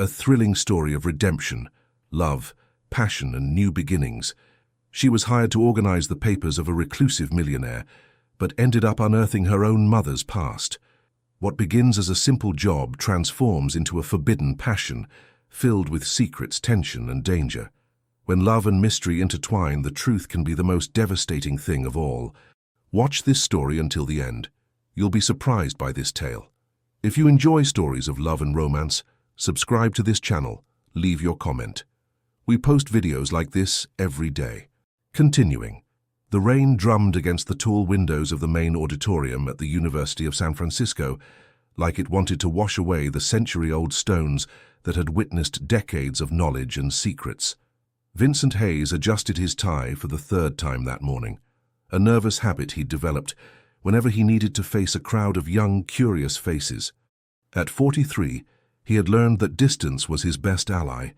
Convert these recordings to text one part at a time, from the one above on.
a thrilling story of redemption, love, passion, and new beginnings. She was hired to organize the papers of a reclusive millionaire, but ended up unearthing her own mother's past. What begins as a simple job transforms into a forbidden passion, filled with secrets, tension, and danger. When love and mystery intertwine, the truth can be the most devastating thing of all. Watch this story until the end. You'll be surprised by this tale. If you enjoy stories of love and romance, subscribe to this channel, leave your comment. We post videos like this every day. Continuing. The rain drummed against the tall windows of the main auditorium at the University of San Francisco, like it wanted to wash away the century-old stones that had witnessed decades of knowledge and secrets. Vincent Hayes adjusted his tie for the third time that morning, a nervous habit he'd developed whenever he needed to face a crowd of young, curious faces. At 43, he had learned that distance was his best ally,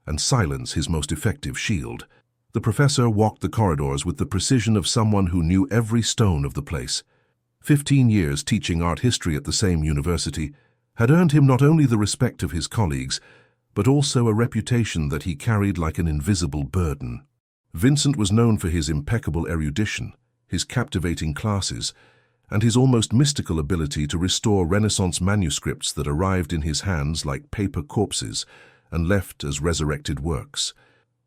and silence his most effective shield. The professor walked the corridors with the precision of someone who knew every stone of the place. 15 years teaching art history at the same university had earned him not only the respect of his colleagues, but also a reputation that he carried like an invisible burden. Vincent was known for his impeccable erudition, his captivating classes, and his almost mystical ability to restore Renaissance manuscripts that arrived in his hands like paper corpses and left as resurrected works.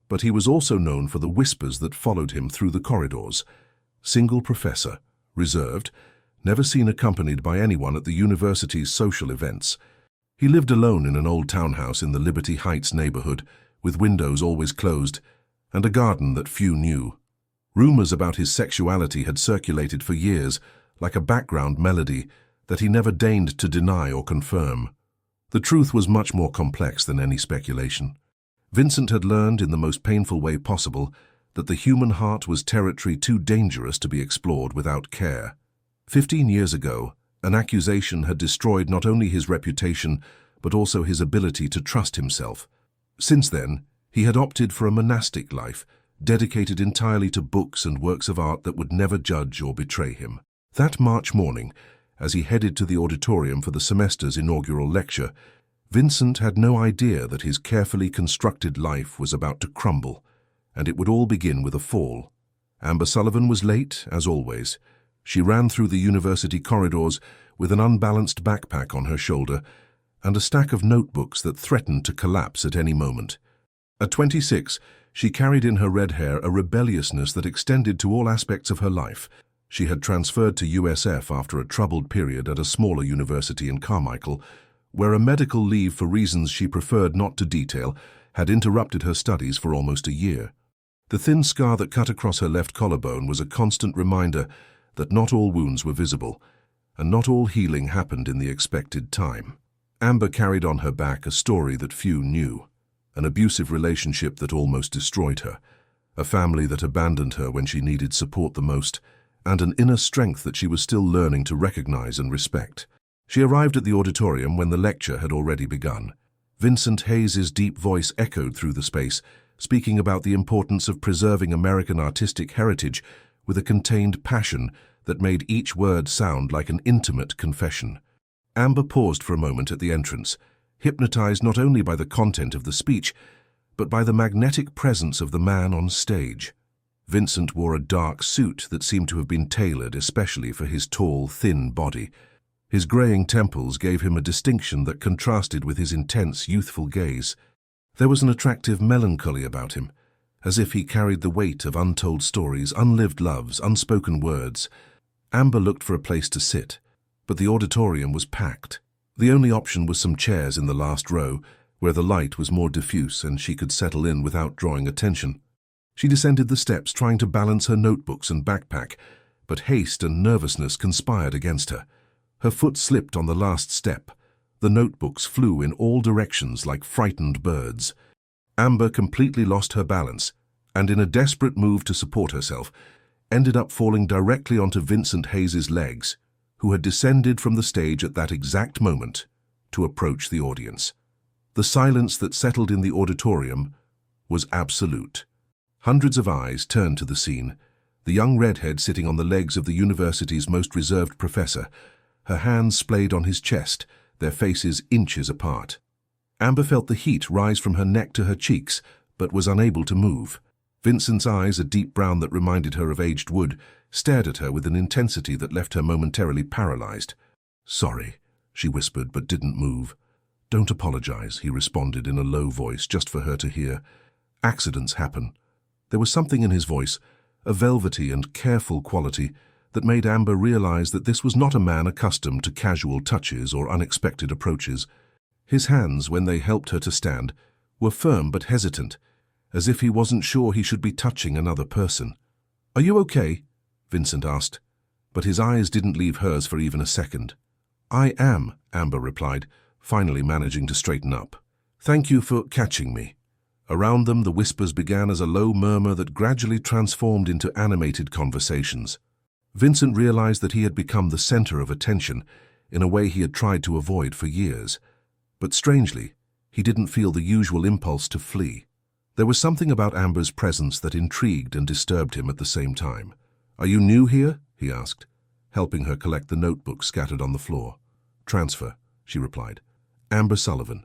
But he was also known for the whispers that followed him through the corridors. Single professor, reserved, never seen accompanied by anyone at the university's social events. He lived alone in an old townhouse in the Liberty Heights neighborhood, with windows always closed, and a garden that few knew. Rumors about his sexuality had circulated for years, like a background melody that he never deigned to deny or confirm. The truth was much more complex than any speculation. Vincent had learned in the most painful way possible that the human heart was territory too dangerous to be explored without care. 15 years ago, an accusation had destroyed not only his reputation, but also his ability to trust himself. Since then, he had opted for a monastic life, dedicated entirely to books and works of art that would never judge or betray him. That March morning, as he headed to the auditorium for the semester's inaugural lecture, Vincent had no idea that his carefully constructed life was about to crumble, and it would all begin with a fall. Amber Sullivan was late, as always. She ran through the university corridors with an unbalanced backpack on her shoulder and a stack of notebooks that threatened to collapse at any moment. At 26, she carried in her red hair a rebelliousness that extended to all aspects of her life. She had transferred to USF after a troubled period at a smaller university in Carmichael, where a medical leave for reasons she preferred not to detail had interrupted her studies for almost a year. The thin scar that cut across her left collarbone was a constant reminder that not all wounds were visible, and not all healing happened in the expected time. Amber carried on her back a story that few knew, an abusive relationship that almost destroyed her, a family that abandoned her when she needed support the most, and an inner strength that she was still learning to recognize and respect. She arrived at the auditorium when the lecture had already begun. Vincent Hayes's deep voice echoed through the space, speaking about the importance of preserving American artistic heritage with a contained passion that made each word sound like an intimate confession. Amber paused for a moment at the entrance, hypnotized not only by the content of the speech, but by the magnetic presence of the man on stage. Vincent wore a dark suit that seemed to have been tailored especially for his tall, thin body. His graying temples gave him a distinction that contrasted with his intense, youthful gaze. There was an attractive melancholy about him, as if he carried the weight of untold stories, unlived loves, unspoken words. Amber looked for a place to sit, but the auditorium was packed. The only option was some chairs in the last row, where the light was more diffuse and she could settle in without drawing attention. She descended the steps, trying to balance her notebooks and backpack, but haste and nervousness conspired against her. Her foot slipped on the last step. The notebooks flew in all directions like frightened birds. Amber completely lost her balance, and in a desperate move to support herself, ended up falling directly onto Vincent Hayes's legs, who had descended from the stage at that exact moment to approach the audience. The silence that settled in the auditorium was absolute. Hundreds of eyes turned to the scene, the young redhead sitting on the legs of the university's most reserved professor, her hands splayed on his chest, their faces inches apart. Amber felt the heat rise from her neck to her cheeks, but was unable to move. Vincent's eyes, a deep brown that reminded her of aged wood, stared at her with an intensity that left her momentarily paralyzed. "Sorry," she whispered, but didn't move. "Don't apologize," he responded in a low voice, just for her to hear. "Accidents happen." There was something in his voice, a velvety and careful quality, that made Amber realize that this was not a man accustomed to casual touches or unexpected approaches. His hands, when they helped her to stand, were firm but hesitant, as if he wasn't sure he should be touching another person. "Are you okay?" Vincent asked, but his eyes didn't leave hers for even a second. "I am," Amber replied, finally managing to straighten up. "Thank you for catching me." Around them, the whispers began as a low murmur that gradually transformed into animated conversations. Vincent realized that he had become the center of attention in a way he had tried to avoid for years. But strangely, he didn't feel the usual impulse to flee. There was something about Amber's presence that intrigued and disturbed him at the same time. "Are you new here?" he asked, helping her collect the notebooks scattered on the floor. "Transfer," she replied. "Amber Sullivan.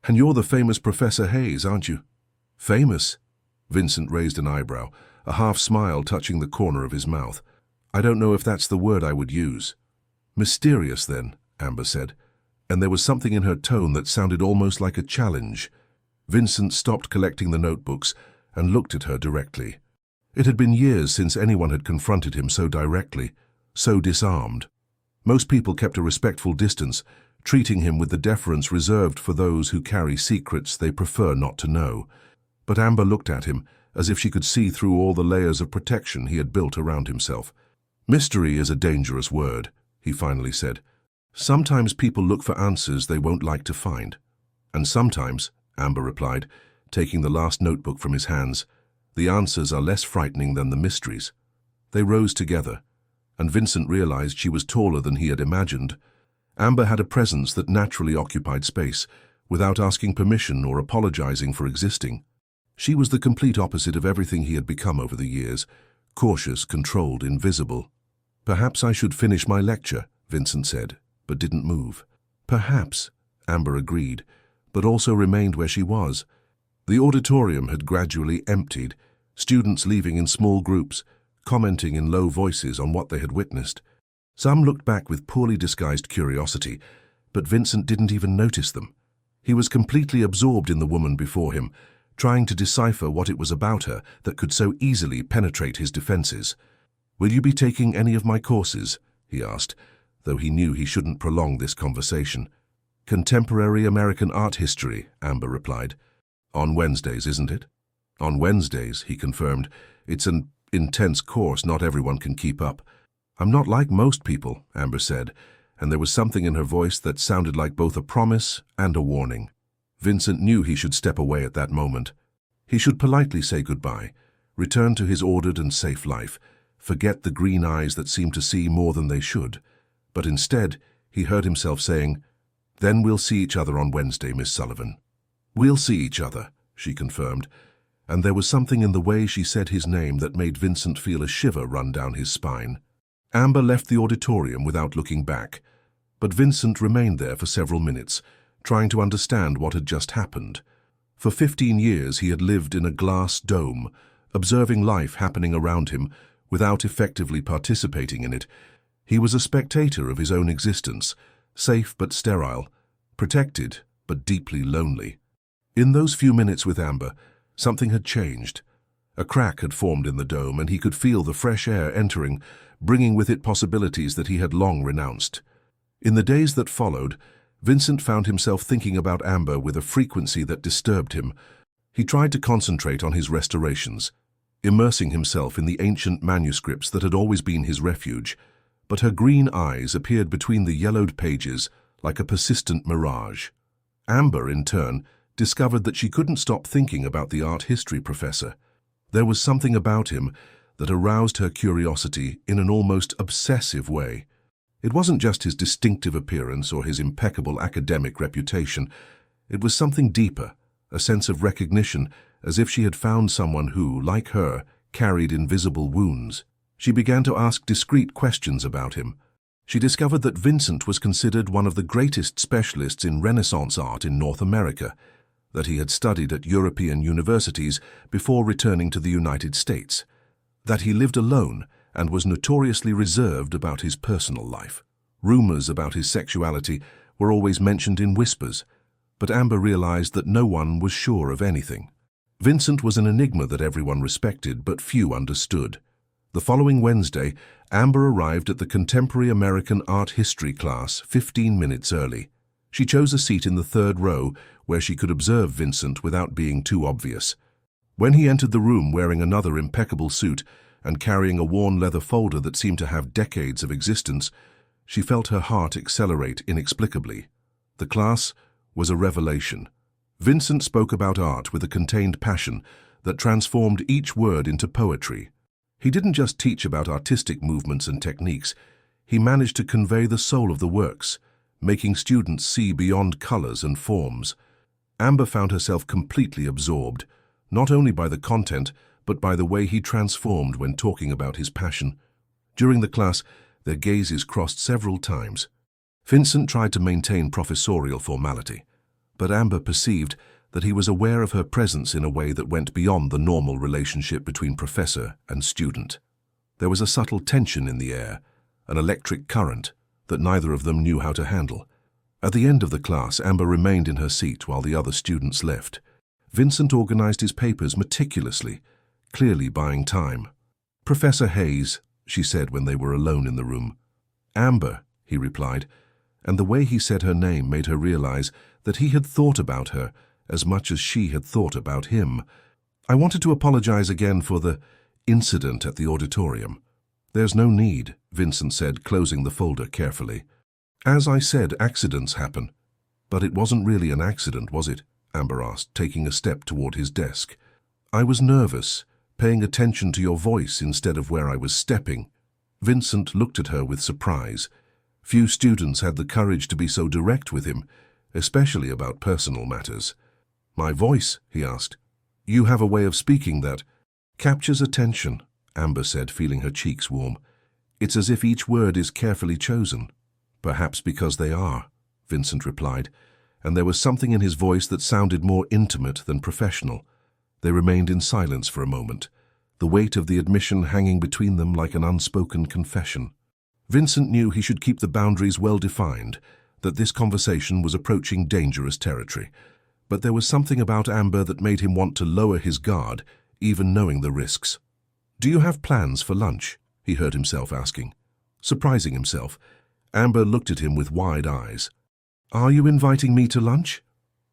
And you're the famous Professor Hayes, aren't you?" "Famous?" Vincent raised an eyebrow, a half-smile touching the corner of his mouth. "I don't know if that's the word I would use." "Mysterious, then," Amber said, and there was something in her tone that sounded almost like a challenge. Vincent stopped collecting the notebooks and looked at her directly. It had been years since anyone had confronted him so directly, so disarmed. Most people kept a respectful distance, treating him with the deference reserved for those who carry secrets they prefer not to know. But Amber looked at him as if she could see through all the layers of protection he had built around himself. "Mystery is a dangerous word," he finally said. "Sometimes people look for answers they won't like to find." "And sometimes," Amber replied, taking the last notebook from his hands, "the answers are less frightening than the mysteries." They rose together, and Vincent realized she was taller than he had imagined. Amber had a presence that naturally occupied space, without asking permission or apologizing for existing. She was the complete opposite of everything he had become over the years, cautious, controlled, invisible. "Perhaps I should finish my lecture," Vincent said, but didn't move. "Perhaps," Amber agreed, but also remained where she was. The auditorium had gradually emptied, students leaving in small groups, commenting in low voices on what they had witnessed. Some looked back with poorly disguised curiosity, but Vincent didn't even notice them. He was completely absorbed in the woman before him, trying to decipher what it was about her that could so easily penetrate his defenses. "Will you be taking any of my courses?" he asked, though he knew he shouldn't prolong this conversation. "Contemporary American art history," Amber replied. "On Wednesdays, isn't it?" "On Wednesdays," he confirmed. "It's an intense course not everyone can keep up." "I'm not like most people," Amber said, and there was something in her voice that sounded like both a promise and a warning. Vincent knew he should step away at that moment. He should politely say goodbye, return to his ordered and safe life, forget the green eyes that seemed to see more than they should. But instead, he heard himself saying, "Then we'll see each other on Wednesday, Miss Sullivan." "We'll see each other," she confirmed, and there was something in the way she said his name that made Vincent feel a shiver run down his spine. Amber left the auditorium without looking back, but Vincent remained there for several minutes, trying to understand what had just happened. For 15 years he had lived in a glass dome, observing life happening around him without effectively participating in it. He was a spectator of his own existence, safe but sterile, protected but deeply lonely. In those few minutes with Amber, something had changed. A crack had formed in the dome, and he could feel the fresh air entering, bringing with it possibilities that he had long renounced. In the days that followed, Vincent found himself thinking about Amber with a frequency that disturbed him. He tried to concentrate on his restorations, immersing himself in the ancient manuscripts that had always been his refuge, but her green eyes appeared between the yellowed pages like a persistent mirage. Amber, in turn, discovered that she couldn't stop thinking about the art history professor. There was something about him that aroused her curiosity in an almost obsessive way. It wasn't just his distinctive appearance or his impeccable academic reputation. It was something deeper, a sense of recognition, as if she had found someone who, like her, carried invisible wounds. She began to ask discreet questions about him. She discovered that Vincent was considered one of the greatest specialists in Renaissance art in North America, that he had studied at European universities before returning to the United States, that he lived alone and was notoriously reserved about his personal life. Rumors about his sexuality were always mentioned in whispers, but Amber realized that no one was sure of anything. Vincent was an enigma that everyone respected but few understood. The following Wednesday, Amber arrived at the Contemporary American Art History class 15 minutes early. She chose a seat in the third row where she could observe Vincent without being too obvious. When he entered the room wearing another impeccable suit and carrying a worn leather folder that seemed to have decades of existence, she felt her heart accelerate inexplicably. The class was a revelation. Vincent spoke about art with a contained passion that transformed each word into poetry. He didn't just teach about artistic movements and techniques, he managed to convey the soul of the works, making students see beyond colors and forms. Amber found herself completely absorbed, not only by the content, but by the way he transformed when talking about his passion. During the class, their gazes crossed several times. Vincent tried to maintain professorial formality, but Amber perceived that he was aware of her presence in a way that went beyond the normal relationship between professor and student. There was a subtle tension in the air, an electric current that neither of them knew how to handle. At the end of the class, Amber remained in her seat while the other students left. Vincent organized his papers meticulously, clearly buying time. "Professor Hayes," she said when they were alone in the room. "Amber," he replied, and the way he said her name made her realize that he had thought about her as much as she had thought about him. "I wanted to apologize again for the incident at the auditorium." "There's no need," Vincent said, closing the folder carefully. "As I said, accidents happen." "But it wasn't really an accident, was it?" Amber asked, taking a step toward his desk. "I was nervous, paying attention to your voice instead of where I was stepping." Vincent looked at her with surprise. Few students had the courage to be so direct with him, especially about personal matters. "My voice?" he asked. "You have a way of speaking that captures attention," Amber said, feeling her cheeks warm. "It's as if each word is carefully chosen." "Perhaps because they are," Vincent replied, and there was something in his voice that sounded more intimate than professional. They remained in silence for a moment, the weight of the admission hanging between them like an unspoken confession. Vincent knew he should keep the boundaries well defined, that this conversation was approaching dangerous territory. But there was something about Amber that made him want to lower his guard, even knowing the risks. "Do you have plans for lunch?" he heard himself asking. Surprising himself, Amber looked at him with wide eyes. "Are you inviting me to lunch?"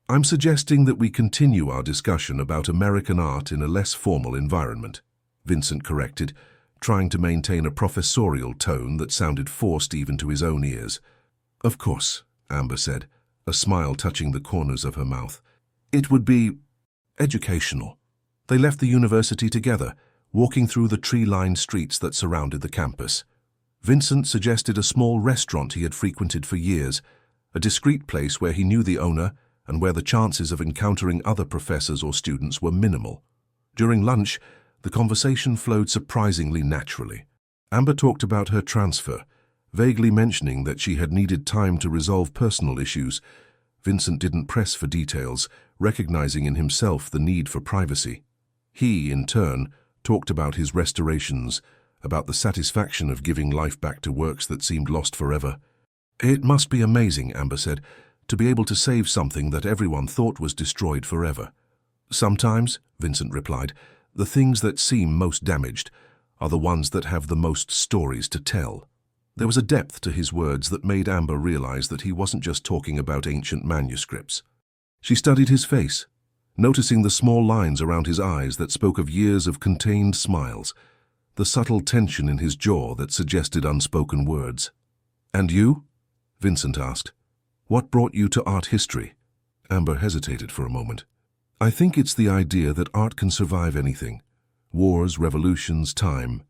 "I'm suggesting that we continue our discussion about American art in a less formal environment," Vincent corrected, trying to maintain a professorial tone that sounded forced even to his own ears. "Of course," Amber said, a smile touching the corners of her mouth. "It would be educational." They left the university together, walking through the tree-lined streets that surrounded the campus. Vincent suggested a small restaurant he had frequented for years, a discreet place where he knew the owner and where the chances of encountering other professors or students were minimal. During lunch, the conversation flowed surprisingly naturally. Amber talked about her transfer, vaguely mentioning that she had needed time to resolve personal issues. Vincent didn't press for details, recognizing in himself the need for privacy. He, in turn, talked about his restorations, about the satisfaction of giving life back to works that seemed lost forever. "It must be amazing," Amber said, "to be able to save something that everyone thought was destroyed forever." "Sometimes," Vincent replied, "the things that seem most damaged are the ones that have the most stories to tell." There was a depth to his words that made Amber realize that he wasn't just talking about ancient manuscripts. She studied his face, noticing the small lines around his eyes that spoke of years of contained smiles, the subtle tension in his jaw that suggested unspoken words. "And you?" Vincent asked. "What brought you to art history?" Amber hesitated for a moment. "I think it's the idea that art can survive anything. Wars, revolutions, time.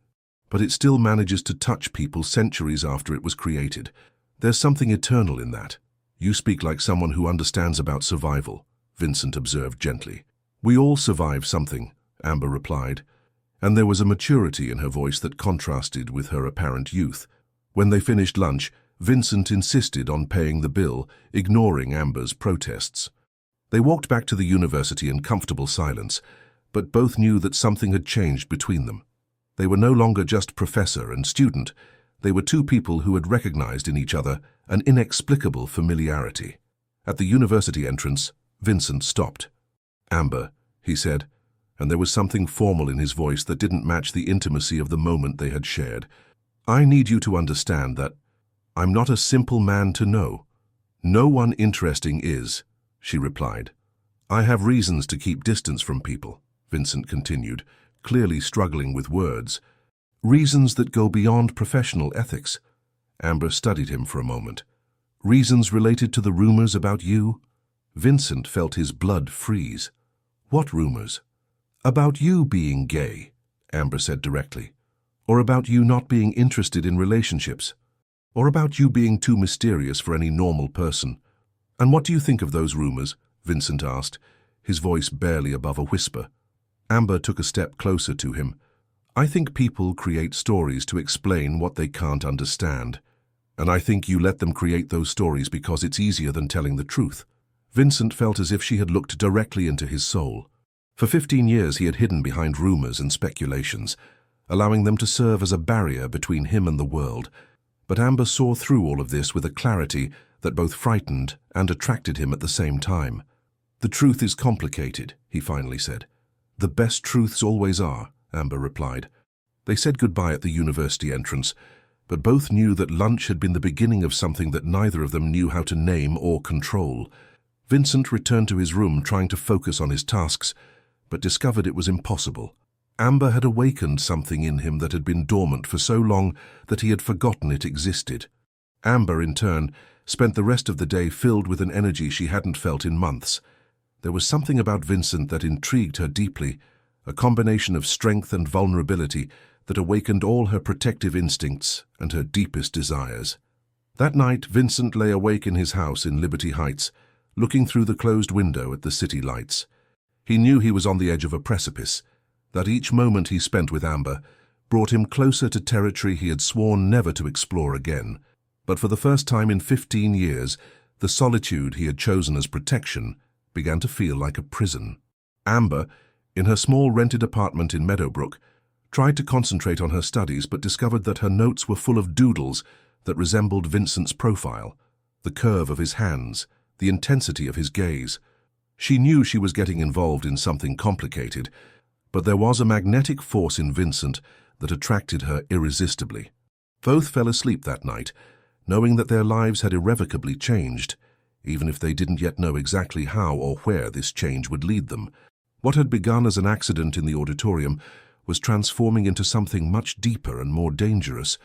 But it still manages to touch people centuries after it was created. There's something eternal in that." "You speak like someone who understands about survival," Vincent observed gently. "We all survive something," Amber replied, and there was a maturity in her voice that contrasted with her apparent youth. When they finished lunch, Vincent insisted on paying the bill, ignoring Amber's protests. They walked back to the university in comfortable silence, but both knew that something had changed between them. They were no longer just professor and student. They were two people who had recognized in each other an inexplicable familiarity. At the university entrance, Vincent stopped. "Amber," he said, and there was something formal in his voice that didn't match the intimacy of the moment they had shared. "I need you to understand that I'm not a simple man to know. No one interesting is," she replied. "I have reasons to keep distance from people," Vincent continued, clearly struggling with words. "Reasons that go beyond professional ethics." Amber studied him for a moment. "Reasons related to the rumors about you?" Vincent felt his blood freeze. "What rumors?" "About you being gay," Amber said directly. "Or about you not being interested in relationships. Or about you being too mysterious for any normal person." "And what do you think of those rumors?" Vincent asked, his voice barely above a whisper. Amber took a step closer to him. "I think people create stories to explain what they can't understand. And I think you let them create those stories because it's easier than telling the truth." Vincent felt as if she had looked directly into his soul. For 15 years he had hidden behind rumors and speculations, allowing them to serve as a barrier between him and the world. But Amber saw through all of this with a clarity that both frightened and attracted him at the same time. "The truth is complicated," he finally said. "The best truths always are," Amber replied. They said goodbye at the university entrance, but both knew that lunch had been the beginning of something that neither of them knew how to name or control. Vincent returned to his room trying to focus on his tasks, but discovered it was impossible. Amber had awakened something in him that had been dormant for so long that he had forgotten it existed. Amber, in turn, spent the rest of the day filled with an energy she hadn't felt in months. There was something about Vincent that intrigued her deeply, a combination of strength and vulnerability that awakened all her protective instincts and her deepest desires. That night, Vincent lay awake in his house in Liberty Heights, looking through the closed window at the city lights. He knew he was on the edge of a precipice, that each moment he spent with Amber brought him closer to territory he had sworn never to explore again. But for the first time in 15 years, the solitude he had chosen as protection began to feel like a prison. Amber, in her small rented apartment in Meadowbrook, tried to concentrate on her studies but discovered that her notes were full of doodles that resembled Vincent's profile, the curve of his hands, the intensity of his gaze. She knew she was getting involved in something complicated, but there was a magnetic force in Vincent that attracted her irresistibly. Both fell asleep that night, knowing that their lives had irrevocably changed, even if they didn't yet know exactly how or where this change would lead them. What had begun as an accident in the auditorium was transforming into something much deeper and more dangerous,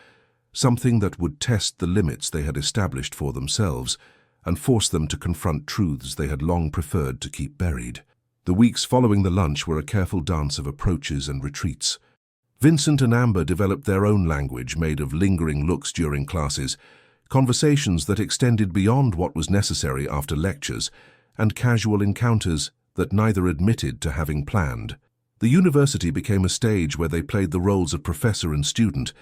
something that would test the limits they had established for themselves and force them to confront truths they had long preferred to keep buried. The weeks following the lunch were a careful dance of approaches and retreats. Vincent and Amber developed their own language made of lingering looks during classes, conversations that extended beyond what was necessary after lectures, and casual encounters that neither admitted to having planned. The university became a stage where they played the roles of professor and student,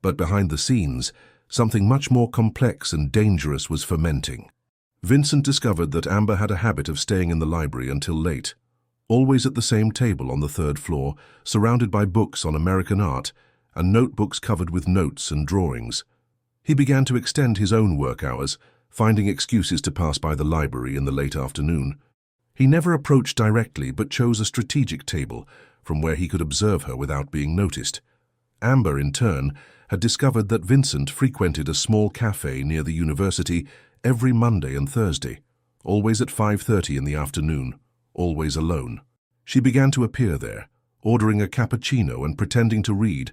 but behind the scenes, something much more complex and dangerous was fermenting. Vincent discovered that Amber had a habit of staying in the library until late, always at the same table on the 3rd floor, surrounded by books on American art and notebooks covered with notes and drawings. He began to extend his own work hours, finding excuses to pass by the library in the late afternoon. He never approached directly but chose a strategic table from where he could observe her without being noticed. Amber, in turn, had discovered that Vincent frequented a small cafe near the university every Monday and Thursday, always at 5:30 in the afternoon, always alone. She began to appear there, ordering a cappuccino and pretending to read,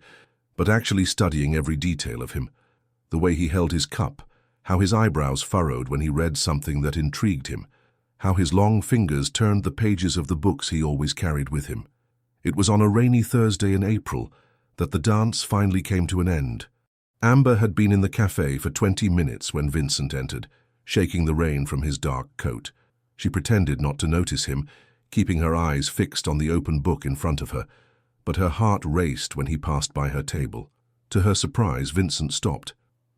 but actually studying every detail of him. The way he held his cup, how his eyebrows furrowed when he read something that intrigued him, how his long fingers turned the pages of the books he always carried with him. It was on a rainy Thursday in April that the dance finally came to an end. Amber had been in the cafe for 20 minutes when Vincent entered, shaking the rain from his dark coat. She pretended not to notice him, keeping her eyes fixed on the open book in front of her, but her heart raced when he passed by her table. To her surprise, Vincent stopped.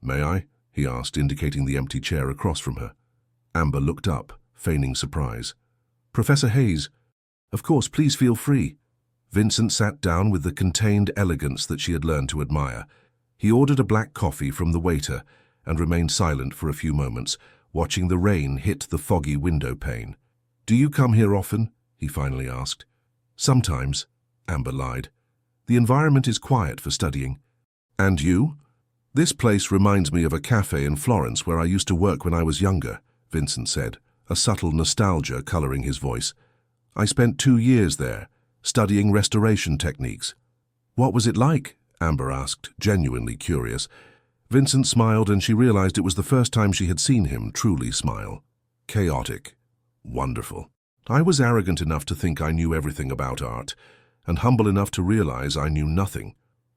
"May I?" he asked, indicating the empty chair across from her. Amber looked up, feigning surprise. "Professor Hayes, of course, please feel free." Vincent sat down with the contained elegance that she had learned to admire. He ordered a black coffee from the waiter and remained silent for a few moments, watching the rain hit the foggy window pane. "Do you come here often?" he finally asked. "Sometimes," Amber lied. "The environment is quiet for studying." "And you?" "This place reminds me of a cafe in Florence where I used to work when I was younger," Vincent said, a subtle nostalgia coloring his voice. "I spent 2 years there, studying restoration techniques." "What was it like?" Amber asked, genuinely curious. Vincent smiled, and she realized it was the first time she had seen him truly smile. "Chaotic. Wonderful. I was arrogant enough to think I knew everything about art, and humble enough to realize I knew nothing."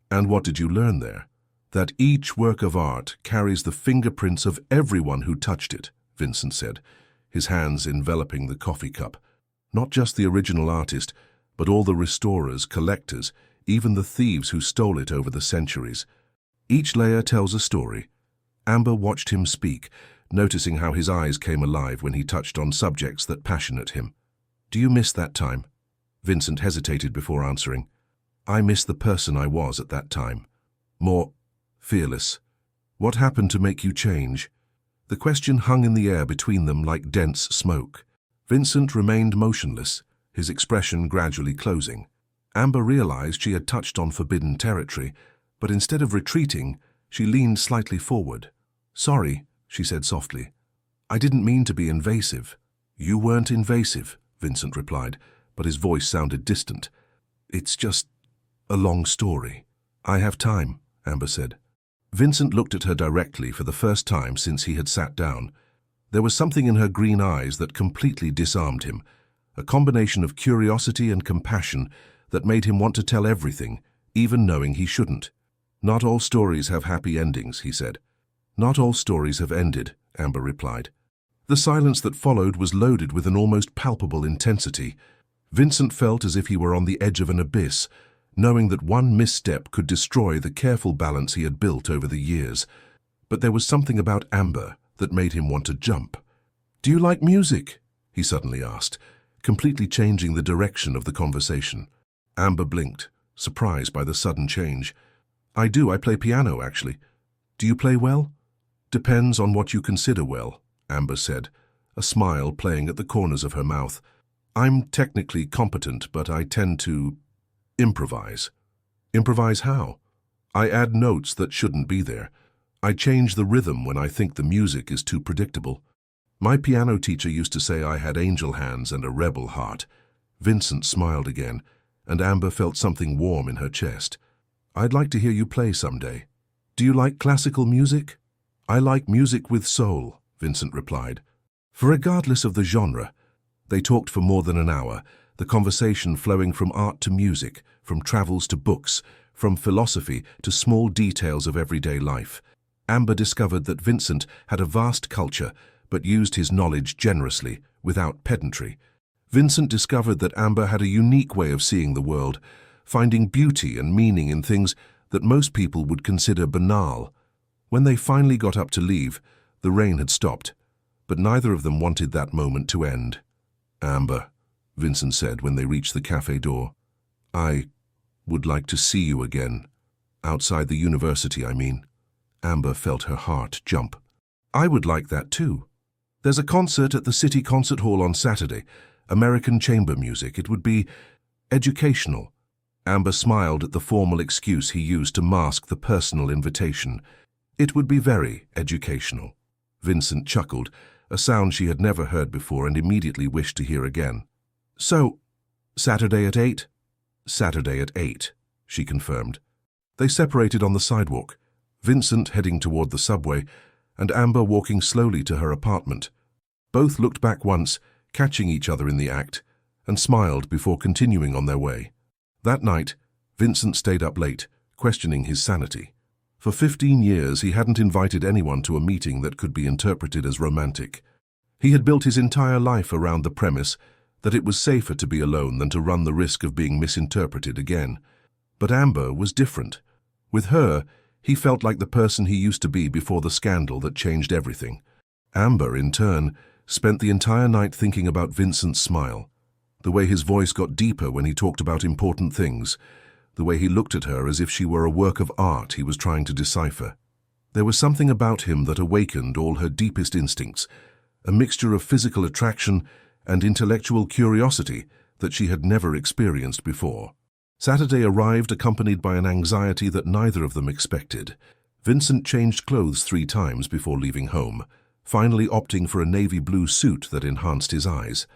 "And what did you learn there?" "That each work of art carries the fingerprints of everyone who touched it," Vincent said, his hands enveloping the coffee cup. "Not just the original artist, but all the restorers, collectors, even the thieves who stole it over the centuries. Each layer tells a story." Amber watched him speak, noticing how his eyes came alive when he touched on subjects that passionate him. "Do you miss that time?" Vincent hesitated before answering. "I miss the person I was at that time. More fearless." "What happened to make you change?" The question hung in the air between them like dense smoke. Vincent remained motionless, his expression gradually closing. Amber realized she had touched on forbidden territory, but instead of retreating, she leaned slightly forward. "Sorry," she said softly. "I didn't mean to be invasive." "You weren't invasive," Vincent replied, but his voice sounded distant. "It's just a long story." "I have time," Amber said. Vincent looked at her directly for the first time since he had sat down. There was something in her green eyes that completely disarmed him, a combination of curiosity and compassion that made him want to tell everything, even knowing he shouldn't. "Not all stories have happy endings," he said. "Not all stories have ended," Amber replied. The silence that followed was loaded with an almost palpable intensity. Vincent felt as if he were on the edge of an abyss, knowing that one misstep could destroy the careful balance he had built over the years. But there was something about Amber that made him want to jump. "Do you like music?" he suddenly asked, completely changing the direction of the conversation. Amber blinked, surprised by the sudden change. "I do. I play piano, actually." "Do you play well?" "Depends on what you consider well," Amber said, a smile playing at the corners of her mouth. "I'm technically competent, but I tend to improvise." "Improvise how?" "I add notes that shouldn't be there. I change the rhythm when I think the music is too predictable. My piano teacher used to say I had angel hands and a rebel heart." Vincent smiled again, and Amber felt something warm in her chest. "I'd like to hear you play someday." "Do you like classical music?" "I like music with soul," Vincent replied. For regardless of the genre, they talked for more than an hour, the conversation flowing from art to music, from travels to books, from philosophy to small details of everyday life. Amber discovered that Vincent had a vast culture, but used his knowledge generously, without pedantry. Vincent discovered that Amber had a unique way of seeing the world, finding beauty and meaning in things that most people would consider banal. When they finally got up to leave, the rain had stopped, but neither of them wanted that moment to end. "Amber," Vincent said when they reached the cafe door, "I would like to see you again. Outside the university, I mean." Amber felt her heart jump. "I would like that too. There's a concert at the City Concert Hall on Saturday, American chamber music. It would be educational." Amber smiled at the formal excuse he used to mask the personal invitation. "It would be very educational." Vincent chuckled, a sound she had never heard before and immediately wished to hear again. "So, Saturday at 8? "Saturday at 8, she confirmed. They separated on the sidewalk, Vincent heading toward the subway, and Amber walking slowly to her apartment. Both looked back once, catching each other in the act, and smiled before continuing on their way. That night, Vincent stayed up late, questioning his sanity. For 15 years, he hadn't invited anyone to a meeting that could be interpreted as romantic. He had built his entire life around the premise that it was safer to be alone than to run the risk of being misinterpreted again. But Amber was different. With her, He felt like the person he used to be before the scandal that changed everything. Amber, in turn, spent the entire night thinking about Vincent's smile, the way his voice got deeper when he talked about important things, the way he looked at her as if she were a work of art he was trying to decipher. There was something about him that awakened all her deepest instincts, a mixture of physical attraction and intellectual curiosity that she had never experienced before. Saturday arrived accompanied by an anxiety that neither of them expected. Vincent changed clothes 3 times before leaving home, finally opting for a navy blue suit that enhanced his eyes.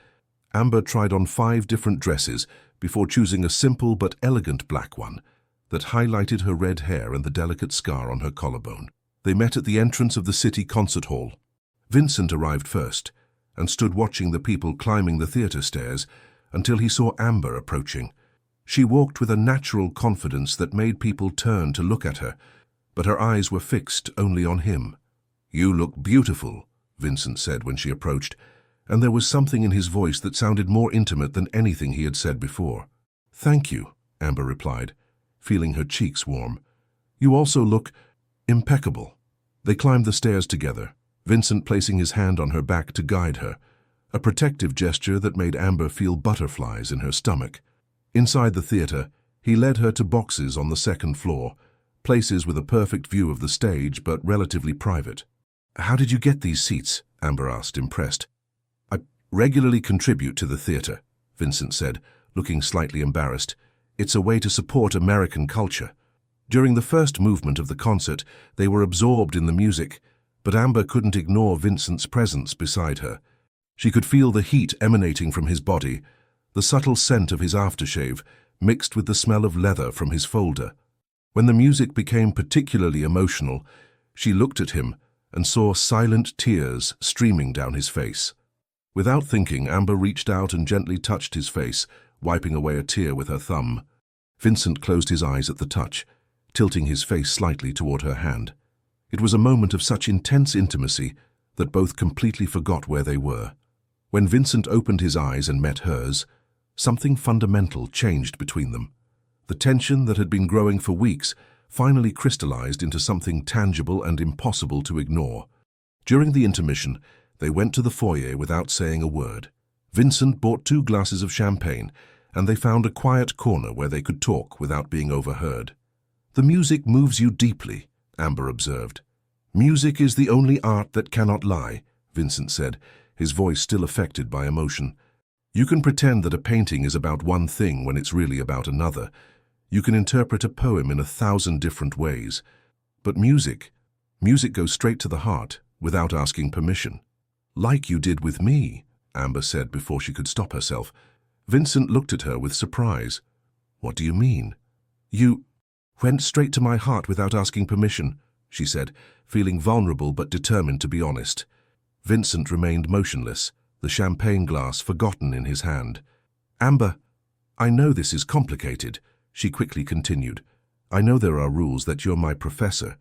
Amber tried on 5 different dresses before choosing a simple but elegant black one that highlighted her red hair and the delicate scar on her collarbone. They met at the entrance of the city concert hall. Vincent arrived first and stood watching the people climbing the theater stairs until he saw Amber approaching. She walked with a natural confidence that made people turn to look at her, but her eyes were fixed only on him. "You look beautiful," Vincent said when she approached, and there was something in his voice that sounded more intimate than anything he had said before. "Thank you," Amber replied, feeling her cheeks warm. "You also look impeccable." They climbed the stairs together, Vincent placing his hand on her back to guide her, a protective gesture that made Amber feel butterflies in her stomach. Inside the theater, he led her to boxes on the 2nd floor, places with a perfect view of the stage but relatively private. "How did you get these seats?" Amber asked, impressed. "I regularly contribute to the theater," Vincent said, looking slightly embarrassed. "It's a way to support American culture." During the first movement of the concert, they were absorbed in the music, but Amber couldn't ignore Vincent's presence beside her. She could feel the heat emanating from his body, the subtle scent of his aftershave mixed with the smell of leather from his folder. When the music became particularly emotional, she looked at him and saw silent tears streaming down his face. Without thinking, Amber reached out and gently touched his face, wiping away a tear with her thumb. Vincent closed his eyes at the touch, tilting his face slightly toward her hand. It was a moment of such intense intimacy that both completely forgot where they were. When Vincent opened his eyes and met hers, something fundamental changed between them. The tension that had been growing for weeks finally crystallized into something tangible and impossible to ignore. During the intermission, they went to the foyer without saying a word. Vincent bought 2 glasses of champagne, and they found a quiet corner where they could talk without being overheard. "The music moves you deeply," Amber observed. "Music is the only art that cannot lie," Vincent said, his voice still affected by emotion. "You can pretend that a painting is about one thing when it's really about another. You can interpret a poem in 1,000 different ways. But music goes straight to the heart, without asking permission." "Like you did with me," Amber said before she could stop herself. Vincent looked at her with surprise. "What do you mean?" "You went straight to my heart without asking permission," she said, feeling vulnerable but determined to be honest. Vincent remained motionless, the champagne glass forgotten in his hand. "Amber, I know this is complicated," she quickly continued. "I know there are rules, that you're my professor,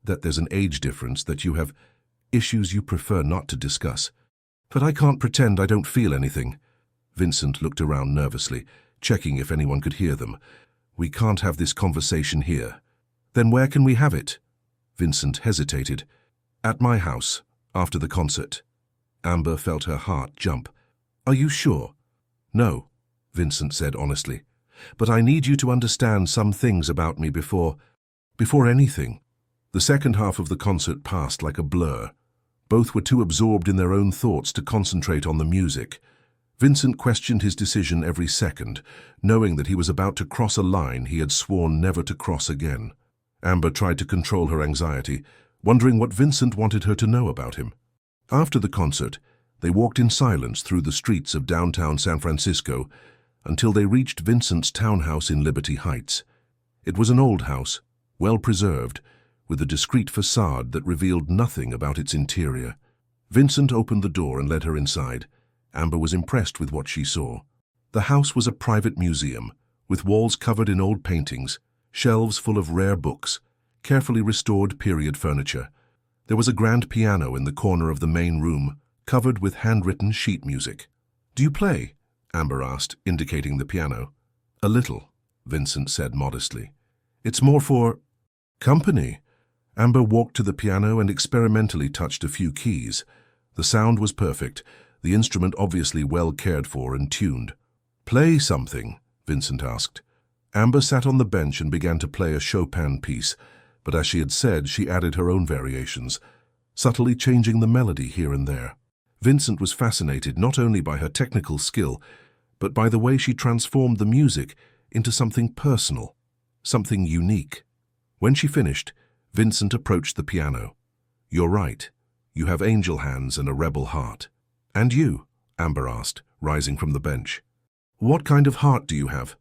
that there's an age difference, that you have issues you prefer not to discuss. But I can't pretend I don't feel anything." Vincent looked around nervously, checking if anyone could hear them. "We can't have this conversation here." "Then where can we have it?" Vincent hesitated. "At my house, after the concert." Amber felt her heart jump. "Are you sure?" "No," Vincent said honestly. "But I need you to understand some things about me before anything." The second half of the concert passed like a blur. Both were too absorbed in their own thoughts to concentrate on the music. Vincent questioned his decision every second, knowing that he was about to cross a line he had sworn never to cross again. Amber tried to control her anxiety, wondering what Vincent wanted her to know about him. After the concert, they walked in silence through the streets of downtown San Francisco until they reached Vincent's townhouse in Liberty Heights. It was an old house, well preserved, with a discreet facade that revealed nothing about its interior. Vincent opened the door and led her inside. Amber was impressed with what she saw. The house was a private museum, with walls covered in old paintings, shelves full of rare books, carefully restored period furniture. There was a grand piano in the corner of the main room, covered with handwritten sheet music. "Do you play?" Amber asked, indicating the piano. "A little," Vincent said modestly. "It's more for company," Amber walked to the piano and experimentally touched a few keys. The sound was perfect, the instrument obviously well cared for and tuned. "Play something," Vincent asked. Amber sat on the bench and began to play a Chopin piece, but as she had said, she added her own variations, subtly changing the melody here and there. Vincent was fascinated not only by her technical skill, but by the way she transformed the music into something personal, something unique. When she finished, Vincent approached the piano. "You're right. You have angel hands and a rebel heart." "And you?" Amber asked, rising from the bench. "What kind of heart do you have?"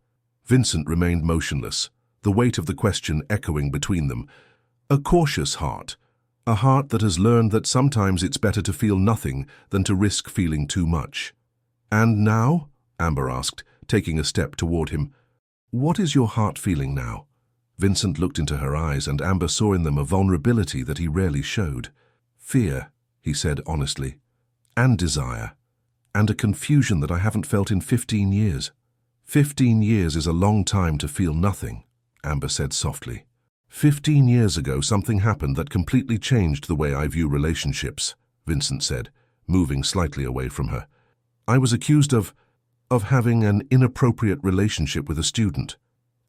Vincent remained motionless, the weight of the question echoing between them. "A cautious heart. A heart that has learned that sometimes it's better to feel nothing than to risk feeling too much." "And now?" Amber asked, taking a step toward him. "What is your heart feeling now?" Vincent looked into her eyes, and Amber saw in them a vulnerability that he rarely showed. "Fear," he said honestly, "and desire, and a confusion that I haven't felt in 15 years. 15 years is a long time to feel nothing," Amber said softly. 15 years ago, something happened that completely changed the way I view relationships," Vincent said, moving slightly away from her. "I was accused of having an inappropriate relationship with a student."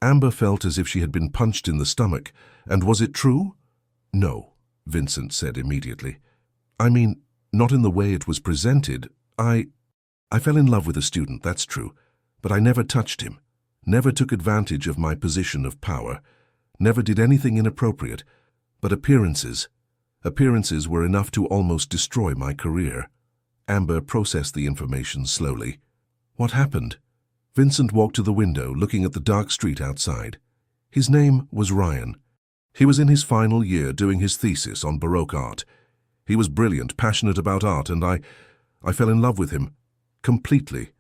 Amber felt as if she had been punched in the stomach. "And was it true?" "No," Vincent said immediately. "I mean, not in the way it was presented. I fell in love with a student, that's true, but I never touched him, never took advantage of my position of power, never did anything inappropriate, but appearances were enough to almost destroy my career." Amber processed the information slowly. "What happened?" Vincent walked to the window, looking at the dark street outside. His name was Ryan. He was in his final year doing his thesis on Baroque art. He was brilliant, passionate about art, and I fell in love with him. Completely.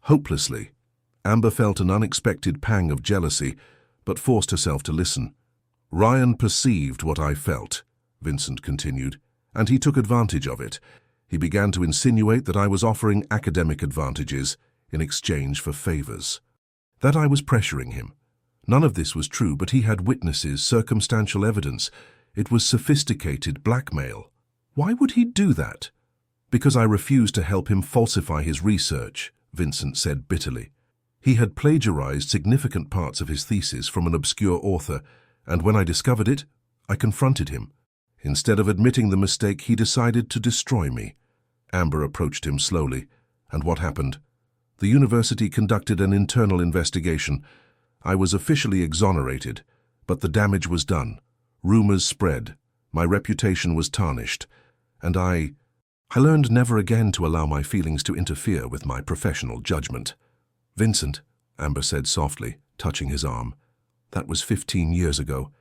Hopelessly. Amber felt an unexpected pang of jealousy, but forced herself to listen. "Ryan perceived what I felt," Vincent continued, "and he took advantage of it. He began to insinuate that I was offering academic advantages in exchange for favors, that I was pressuring him. None of this was true, but he had witnesses, circumstantial evidence. It was sophisticated blackmail. Why would he do that?" "Because I refused to help him falsify his research," Vincent said bitterly. "He had plagiarized significant parts of his thesis from an obscure author, and when I discovered it, I confronted him. Instead of admitting the mistake, he decided to destroy me." Amber approached him slowly. "And what happened?" "The university conducted an internal investigation. I was officially exonerated, but the damage was done. Rumors spread. My reputation was tarnished. And I learned never again to allow my feelings to interfere with my professional judgment." "Vincent," Amber said softly, touching his arm, "that was 15 years ago.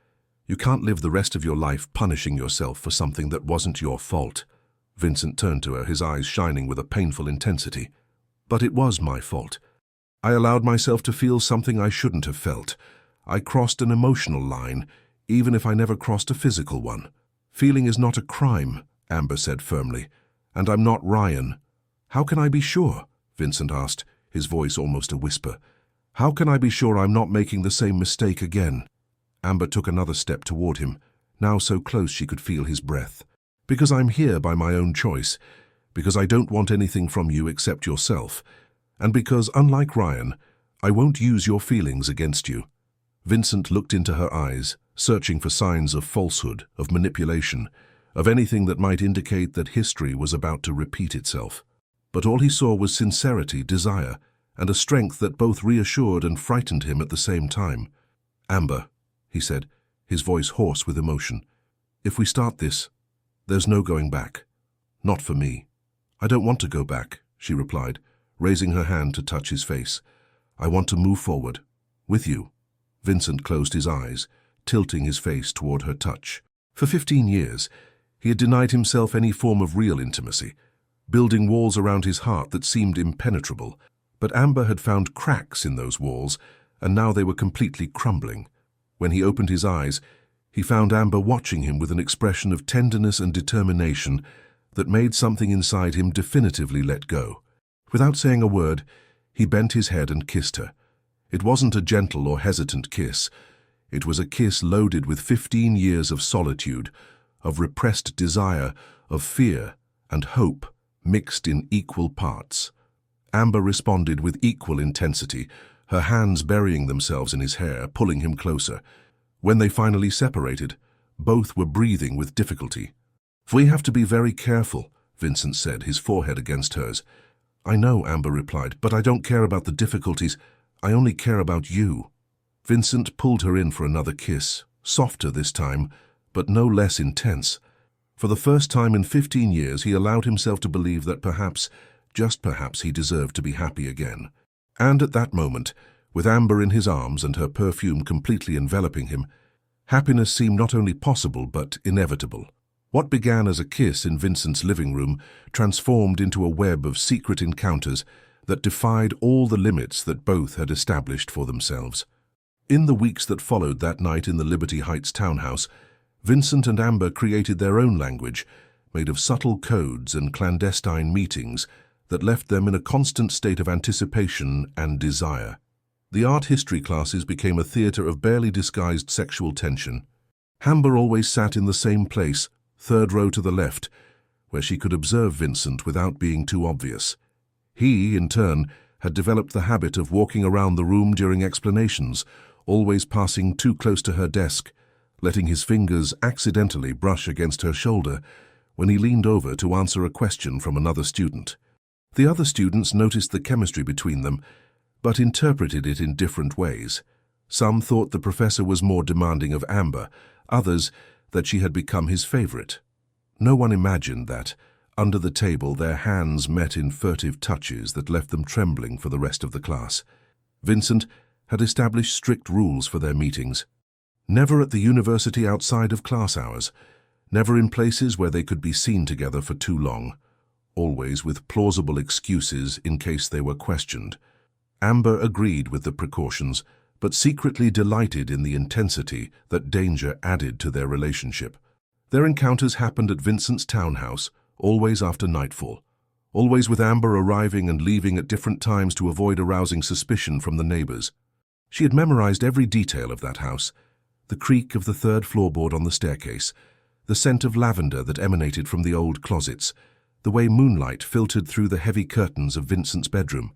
You can't live the rest of your life punishing yourself for something that wasn't your fault." Vincent turned to her, his eyes shining with a painful intensity. "But it was my fault. I allowed myself to feel something I shouldn't have felt. I crossed an emotional line, even if I never crossed a physical one. Feeling is not a crime," Amber said firmly, "and I'm not Ryan." "How can I be sure?" Vincent asked, his voice almost a whisper. "How can I be sure I'm not making the same mistake again?" Amber took another step toward him, now so close she could feel his breath. "Because I'm here by my own choice, because I don't want anything from you except yourself, and because, unlike Ryan, I won't use your feelings against you." Vincent looked into her eyes, searching for signs of falsehood, of manipulation, of anything that might indicate that history was about to repeat itself. But all he saw was sincerity, desire, and a strength that both reassured and frightened him at the same time. "Amber," he said, his voice hoarse with emotion, "if we start this, there's no going back. Not for me." "I don't want to go back," she replied, raising her hand to touch his face. "I want to move forward. With you." Vincent closed his eyes, tilting his face toward her touch. For 15 years, he had denied himself any form of real intimacy, building walls around his heart that seemed impenetrable. But Amber had found cracks in those walls, and now they were completely crumbling. When he opened his eyes, he found Amber watching him with an expression of tenderness and determination that made something inside him definitively let go. Without saying a word, he bent his head and kissed her. It wasn't a gentle or hesitant kiss. It was a kiss loaded with 15 years of solitude, of repressed desire, of fear and hope mixed in equal parts. Amber responded with equal intensity, her hands burying themselves in his hair, pulling him closer. When they finally separated, both were breathing with difficulty. "We have to be very careful," Vincent said, his forehead against hers. "I know," Amber replied, "but I don't care about the difficulties. I only care about you." Vincent pulled her in for another kiss, softer this time, but no less intense. For the first time in 15 years, he allowed himself to believe that perhaps, just perhaps, he deserved to be happy again. And at that moment, with Amber in his arms and her perfume completely enveloping him, happiness seemed not only possible but inevitable. What began as a kiss in Vincent's living room transformed into a web of secret encounters that defied all the limits that both had established for themselves. In the weeks that followed that night in the Liberty Heights townhouse, Vincent and Amber created their own language, made of subtle codes and clandestine meetings that left them in a constant state of anticipation and desire. The art history classes became a theater of barely disguised sexual tension. Amber always sat in the same place, third row to the left, where she could observe Vincent without being too obvious. He, in turn, had developed the habit of walking around the room during explanations, always passing too close to her desk, letting his fingers accidentally brush against her shoulder when he leaned over to answer a question from another student. The other students noticed the chemistry between them, but interpreted it in different ways. Some thought the professor was more demanding of Amber, others that she had become his favorite. No one imagined that, under the table, their hands met in furtive touches that left them trembling for the rest of the class. Vincent had established strict rules for their meetings. Never at the university outside of class hours, never in places where they could be seen together for too long, always with plausible excuses in case they were questioned. Amber agreed with the precautions, but secretly delighted in the intensity that danger added to their relationship. Their encounters happened at Vincent's townhouse, always after nightfall, always with Amber arriving and leaving at different times to avoid arousing suspicion from the neighbors. She had memorized every detail of that house, the creak of the third floorboard on the staircase, the scent of lavender that emanated from the old closets, the way moonlight filtered through the heavy curtains of Vincent's bedroom.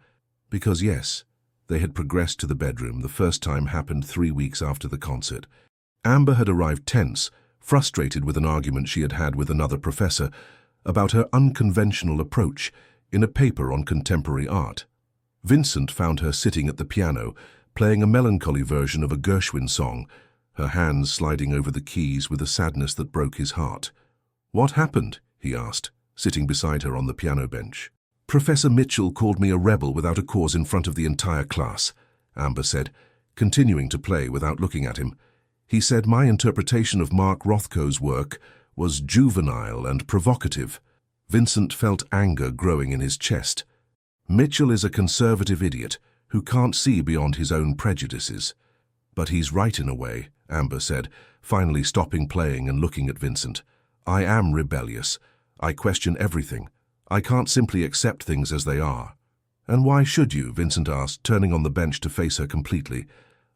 Because yes, they had progressed to the bedroom. The first time happened 3 weeks after the concert. Amber had arrived tense, frustrated with an argument she had had with another professor about her unconventional approach in a paper on contemporary art. Vincent found her sitting at the piano, playing a melancholy version of a Gershwin song, her hands sliding over the keys with a sadness that broke his heart. "What happened?" he asked, sitting beside her on the piano bench. "Professor Mitchell called me a rebel without a cause in front of the entire class," Amber said, continuing to play without looking at him. "He said my interpretation of Mark Rothko's work was juvenile and provocative." Vincent felt anger growing in his chest. Mitchell is a conservative idiot who can't see beyond his own prejudices. "But he's right in a way," Amber said, finally stopping playing and looking at Vincent. "I am rebellious. I question everything. I can't simply accept things as they are." "And why should you?" Vincent asked, turning on the bench to face her completely.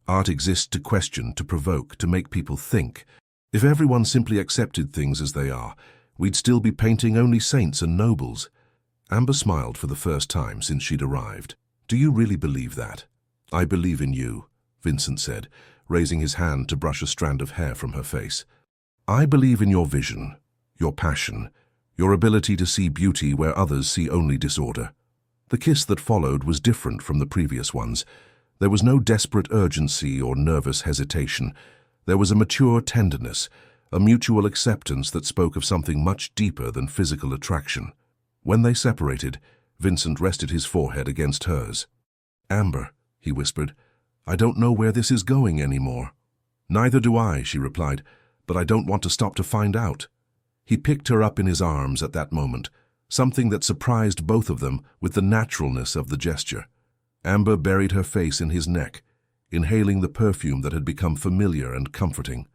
"Art exists to question, to provoke, to make people think. If everyone simply accepted things as they are, we'd still be painting only saints and nobles." Amber smiled for the first time since she'd arrived. "Do you really believe that?" "I believe in you," Vincent said, raising his hand to brush a strand of hair from her face. "I believe in your vision, your passion, your ability to see beauty where others see only disorder." The kiss that followed was different from the previous ones. There was no desperate urgency or nervous hesitation. There was a mature tenderness, a mutual acceptance that spoke of something much deeper than physical attraction. When they separated, Vincent rested his forehead against hers. "Amber," he whispered, "I don't know where this is going anymore." "Neither do I," she replied, "but I don't want to stop to find out." He picked her up in his arms at that moment, something that surprised both of them with the naturalness of the gesture. Amber buried her face in his neck, inhaling the perfume that had become familiar and comforting.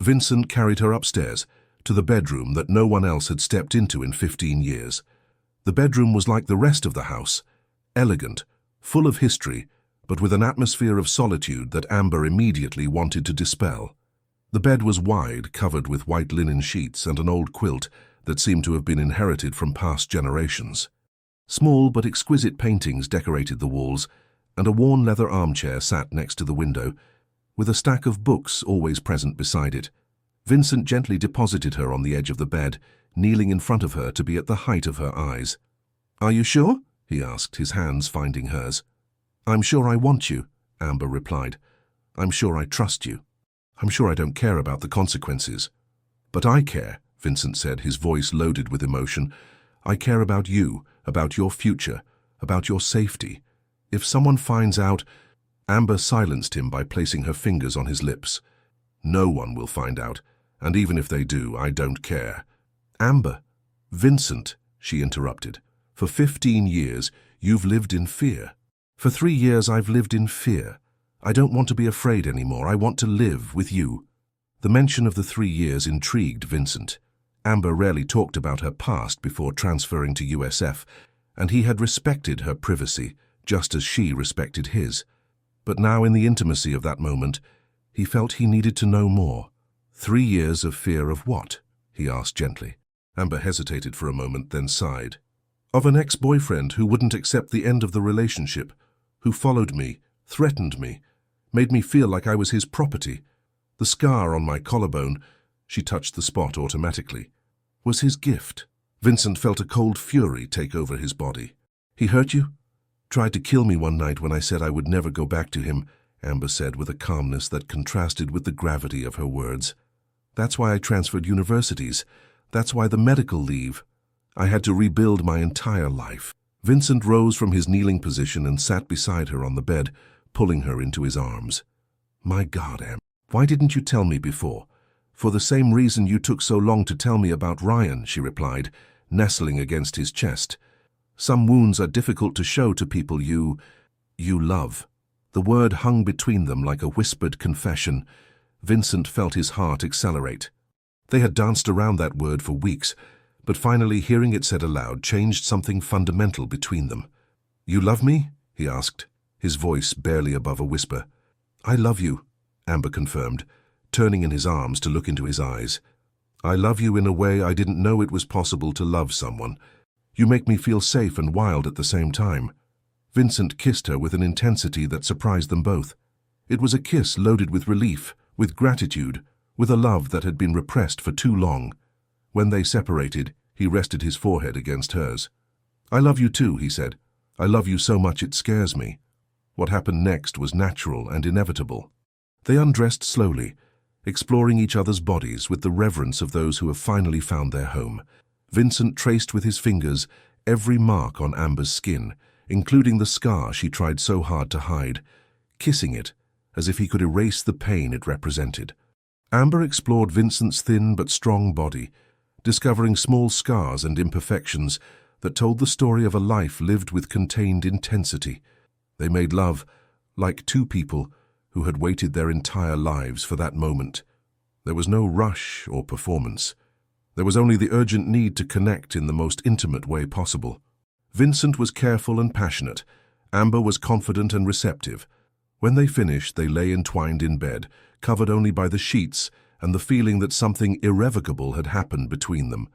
Vincent carried her upstairs, to the bedroom that no one else had stepped into in 15 years. The bedroom was like the rest of the house, elegant, full of history, but with an atmosphere of solitude that Amber immediately wanted to dispel. The bed was wide, covered with white linen sheets and an old quilt that seemed to have been inherited from past generations. Small but exquisite paintings decorated the walls, and a worn leather armchair sat next to the window, with a stack of books always present beside it. Vincent gently deposited her on the edge of the bed, kneeling in front of her to be at the height of her eyes. "Are you sure?" he asked, his hands finding hers. "I'm sure I want you," Amber replied. "I'm sure I trust you. I'm sure I don't care about the consequences." "But I care," Vincent said, his voice loaded with emotion. "I care about you, about your future, about your safety. If someone finds out—" Amber silenced him by placing her fingers on his lips. "No one will find out, and even if they do, I don't care." "Amber." "Vincent," she interrupted, "for 15 years you've lived in fear. For 3 years I've lived in fear. I don't want to be afraid anymore. I want to live with you." The mention of the 3 years intrigued Vincent. Amber rarely talked about her past before transferring to USF, and he had respected her privacy, just as she respected his. But now, in the intimacy of that moment, he felt he needed to know more. 3 years of fear of what? He asked gently. Amber hesitated for a moment, then sighed. "Of an ex-boyfriend who wouldn't accept the end of the relationship, who followed me, threatened me, made me feel like I was his property. The scar on my collarbone," she touched the spot automatically, "was his gift." Vincent felt a cold fury take over his body. "He hurt you? Tried to kill me one night when I said I would never go back to him," Amber said with a calmness that contrasted with the gravity of her words. "That's why I transferred universities. That's why the medical leave. I had to rebuild my entire life." Vincent rose from his kneeling position and sat beside her on the bed, pulling her into his arms. "My God, Amber, why didn't you tell me before?" "For the same reason you took so long to tell me about Ryan," she replied, nestling against his chest. "Some wounds are difficult to show to people you love." The word hung between them like a whispered confession. Vincent felt his heart accelerate. They had danced around that word for weeks, but finally hearing it said aloud changed something fundamental between them. "You love me?" he asked, his voice barely above a whisper. "I love you," Amber confirmed, turning in his arms to look into his eyes. "I love you in a way I didn't know it was possible to love someone. You make me feel safe and wild at the same time." Vincent kissed her with an intensity that surprised them both. It was a kiss loaded with relief, with gratitude, with a love that had been repressed for too long. When they separated, he rested his forehead against hers. "I love you too," he said. "I love you so much it scares me." What happened next was natural and inevitable. They undressed slowly, exploring each other's bodies with the reverence of those who have finally found their home. Vincent traced with his fingers every mark on Amber's skin, including the scar she tried so hard to hide, kissing it as if he could erase the pain it represented. Amber explored Vincent's thin but strong body, discovering small scars and imperfections that told the story of a life lived with contained intensity. They made love like two people who had waited their entire lives for that moment. There was no rush or performance. There was only the urgent need to connect in the most intimate way possible. Vincent was careful and passionate. Amber was confident and receptive. When they finished, they lay entwined in bed, covered only by the sheets and the feeling that something irrevocable had happened between them.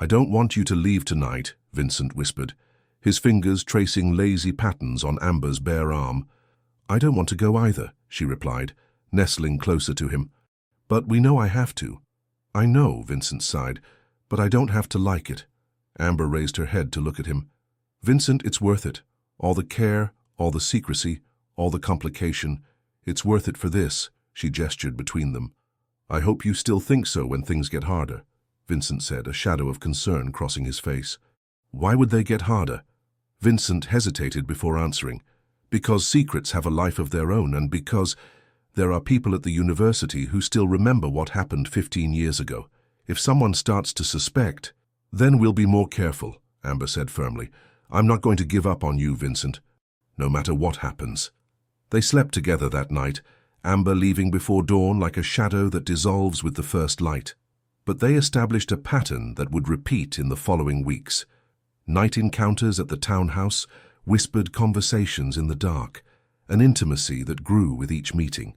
"I don't want you to leave tonight," Vincent whispered, his fingers tracing lazy patterns on Amber's bare arm. "I don't want to go either," she replied, nestling closer to him. "But we know I have to." "I know," Vincent sighed, "but I don't have to like it." Amber raised her head to look at him. "Vincent, it's worth it. All the care, all the secrecy, all the complication. It's worth it for this," she gestured between them. "I hope you still think so when things get harder," Vincent said, a shadow of concern crossing his face. "Why would they get harder?" Vincent hesitated before answering. "Because secrets have a life of their own, and because there are people at the university who still remember what happened 15 years ago. If someone starts to suspect, then we'll be more careful," Amber said firmly. "I'm not going to give up on you, Vincent, no matter what happens." They slept together that night, Amber leaving before dawn like a shadow that dissolves with the first light. But they established a pattern that would repeat in the following weeks. Night encounters at the townhouse, whispered conversations in the dark, an intimacy that grew with each meeting.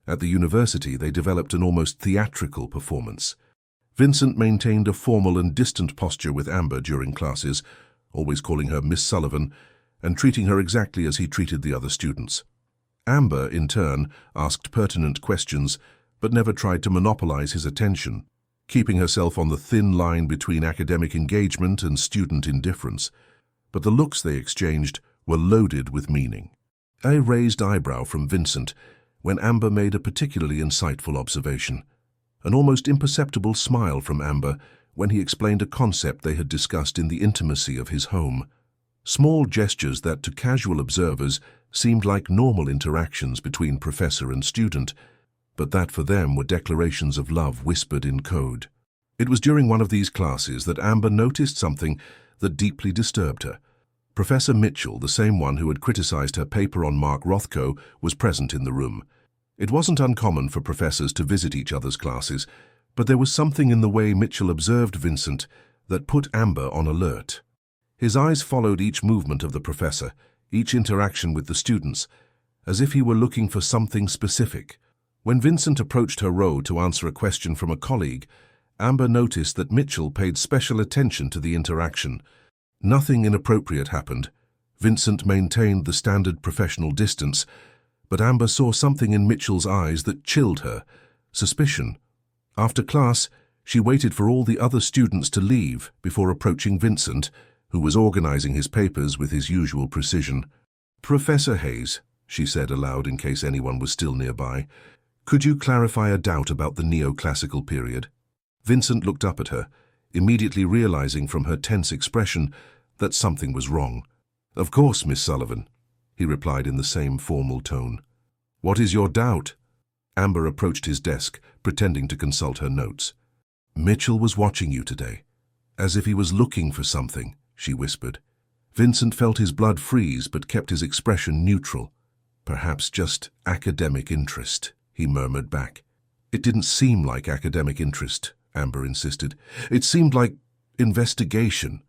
At the university, they developed an almost theatrical performance. Vincent maintained a formal and distant posture with Amber during classes, always calling her Miss Sullivan and treating her exactly as he treated the other students. Amber, in turn, asked pertinent questions but never tried to monopolize his attention, keeping herself on the thin line between academic engagement and student indifference. But the looks they exchanged were loaded with meaning. A raised eyebrow from Vincent when Amber made a particularly insightful observation. An almost imperceptible smile from Amber when he explained a concept they had discussed in the intimacy of his home. Small gestures that to casual observers seemed like normal interactions between professor and student, but that for them were declarations of love whispered in code. It was during one of these classes that Amber noticed something that deeply disturbed her. Professor Mitchell, the same one who had criticized her paper on Mark Rothko, was present in the room. It wasn't uncommon for professors to visit each other's classes, but there was something in the way Mitchell observed Vincent that put Amber on alert. His eyes followed each movement of the professor, each interaction with the students, as if he were looking for something specific. When Vincent approached her row to answer a question from a colleague, Amber noticed that Mitchell paid special attention to the interaction. Nothing inappropriate happened. Vincent maintained the standard professional distance, but Amber saw something in Mitchell's eyes that chilled her. Suspicion. After class, she waited for all the other students to leave before approaching Vincent, who was organizing his papers with his usual precision. "Professor Hayes," she said aloud in case anyone was still nearby, "could you clarify a doubt about the neoclassical period?" Vincent looked up at her, immediately realizing from her tense expression that something was wrong. "Of course, Miss Sullivan," he replied in the same formal tone. "What is your doubt?" Amber approached his desk, pretending to consult her notes. "Mitchell was watching you today, as if he was looking for something," she whispered. Vincent felt his blood freeze but kept his expression neutral. "Perhaps just academic interest," he murmured back. "It didn't seem like academic interest," Amber insisted. "It seemed like investigation."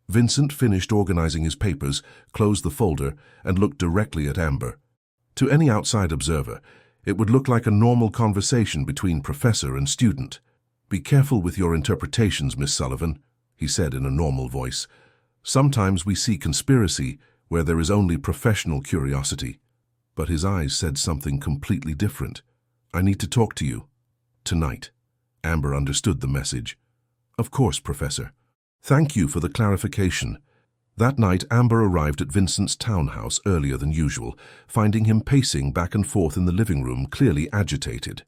Vincent finished organizing his papers, closed the folder, and looked directly at Amber. To any outside observer, it would look like a normal conversation between professor and student. "Be careful with your interpretations, Miss Sullivan," he said in a normal voice. "Sometimes we see conspiracy where there is only professional curiosity." But his eyes said something completely different. "I need to talk to you. Tonight." Amber understood the message. "Of course, Professor. Thank you for the clarification." That night, Amber arrived at Vincent's townhouse earlier than usual, finding him pacing back and forth in the living room, clearly agitated.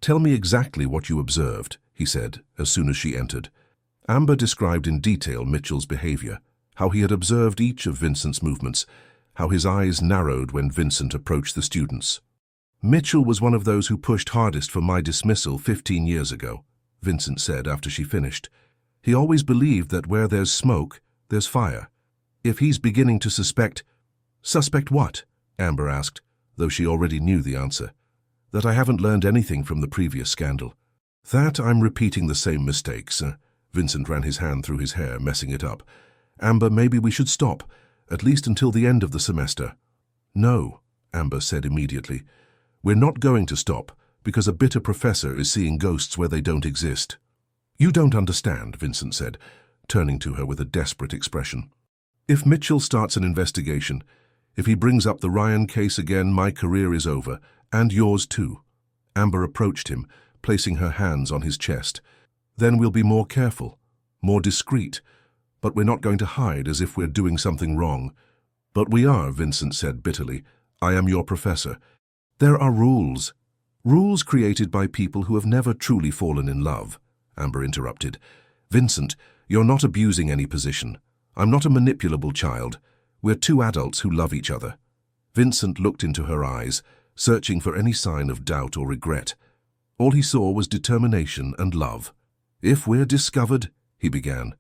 "Tell me exactly what you observed," he said, as soon as she entered. Amber described in detail Mitchell's behavior, how he had observed each of Vincent's movements, how his eyes narrowed when Vincent approached the students. "Mitchell was one of those who pushed hardest for my dismissal 15 years ago," Vincent said after she finished. "He always believed that where there's smoke, there's fire. If he's beginning to suspect—" "Suspect what?" Amber asked, though she already knew the answer. "That I haven't learned anything from the previous scandal. That I'm repeating the same mistakes." Vincent ran his hand through his hair, messing it up. "Amber, maybe we should stop, at least until the end of the semester." "No," Amber said immediately. "We're not going to stop, because a bitter professor is seeing ghosts where they don't exist." "You don't understand," Vincent said, turning to her with a desperate expression. "If Mitchell starts an investigation, if he brings up the Ryan case again, my career is over, and yours too." Amber approached him, placing her hands on his chest. "Then we'll be more careful, more discreet, but we're not going to hide as if we're doing something wrong." "But we are," Vincent said bitterly. "I am your professor. There are rules. Rules created by people who have never truly fallen in love," Amber interrupted. "Vincent, you're not abusing any position. I'm not a manipulable child. We're two adults who love each other." Vincent looked into her eyes, searching for any sign of doubt or regret. All he saw was determination and love. "If we're discovered," he began.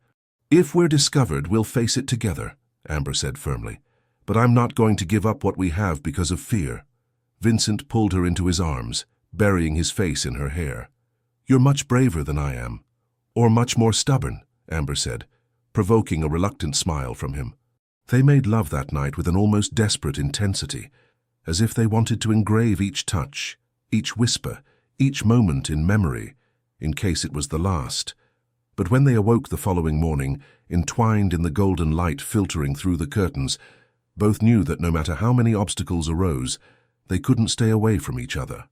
"If we're discovered, we'll face it together," Amber said firmly. "But I'm not going to give up what we have because of fear." Vincent pulled her into his arms, burying his face in her hair. "You're much braver than I am. Or much more stubborn," Amber said, provoking a reluctant smile from him. They made love that night with an almost desperate intensity, as if they wanted to engrave each touch, each whisper, each moment in memory, in case it was the last. But when they awoke the following morning, entwined in the golden light filtering through the curtains, both knew that no matter how many obstacles arose, they couldn't stay away from each other.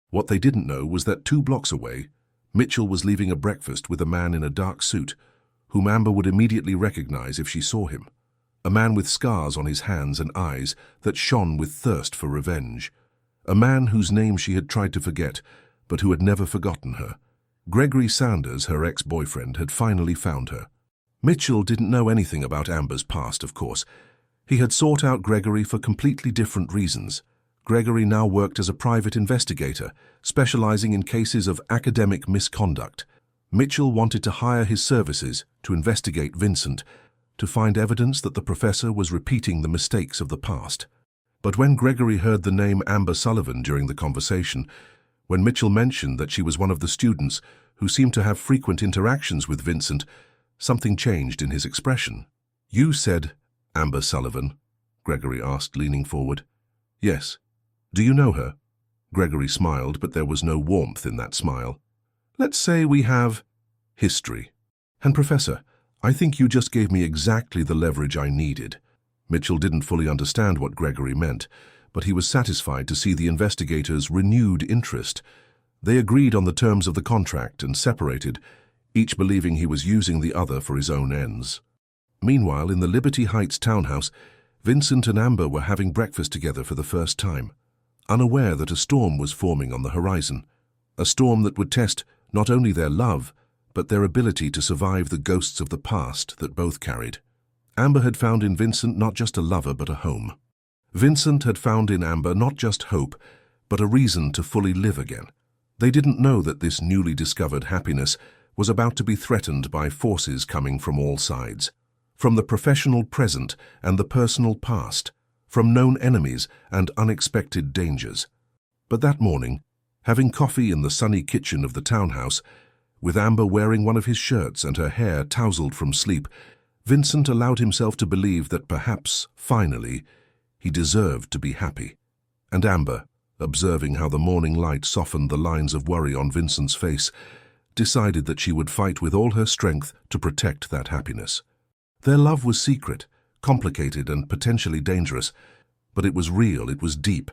What they didn't know was that 2 blocks away, Mitchell was leaving a breakfast with a man in a dark suit, whom Amber would immediately recognize if she saw him. A man with scars on his hands and eyes that shone with thirst for revenge. A man whose name she had tried to forget, but who had never forgotten her. Gregory Sanders, her ex-boyfriend, had finally found her. Mitchell didn't know anything about Amber's past, of course. He had sought out Gregory for completely different reasons. Gregory now worked as a private investigator, specializing in cases of academic misconduct. Mitchell wanted to hire his services to investigate Vincent, to find evidence that the professor was repeating the mistakes of the past. But when Gregory heard the name Amber Sullivan during the conversation, when Mitchell mentioned that she was one of the students who seemed to have frequent interactions with Vincent, something changed in his expression. "You said Amber Sullivan?" Gregory asked, leaning forward. "Yes. Do you know her?" Gregory smiled, but there was no warmth in that smile. "Let's say we have history. And Professor, I think you just gave me exactly the leverage I needed." Mitchell didn't fully understand what Gregory meant, but he was satisfied to see the investigators' renewed interest. They agreed on the terms of the contract and separated, each believing he was using the other for his own ends. Meanwhile, in the Liberty Heights townhouse, Vincent and Amber were having breakfast together for the first time, unaware that a storm was forming on the horizon, a storm that would test not only their love, but their ability to survive the ghosts of the past that both carried. Amber had found in Vincent not just a lover, but a home. Vincent had found in Amber not just hope, but a reason to fully live again. They didn't know that this newly discovered happiness was about to be threatened by forces coming from all sides. From the professional present and the personal past, from known enemies and unexpected dangers. But that morning, having coffee in the sunny kitchen of the townhouse, with Amber wearing one of his shirts and her hair tousled from sleep, Vincent allowed himself to believe that perhaps, finally, he deserved to be happy. And Amber, observing how the morning light softened the lines of worry on Vincent's face, decided that she would fight with all her strength to protect that happiness. Their love was secret, complicated and potentially dangerous, but it was real, it was deep,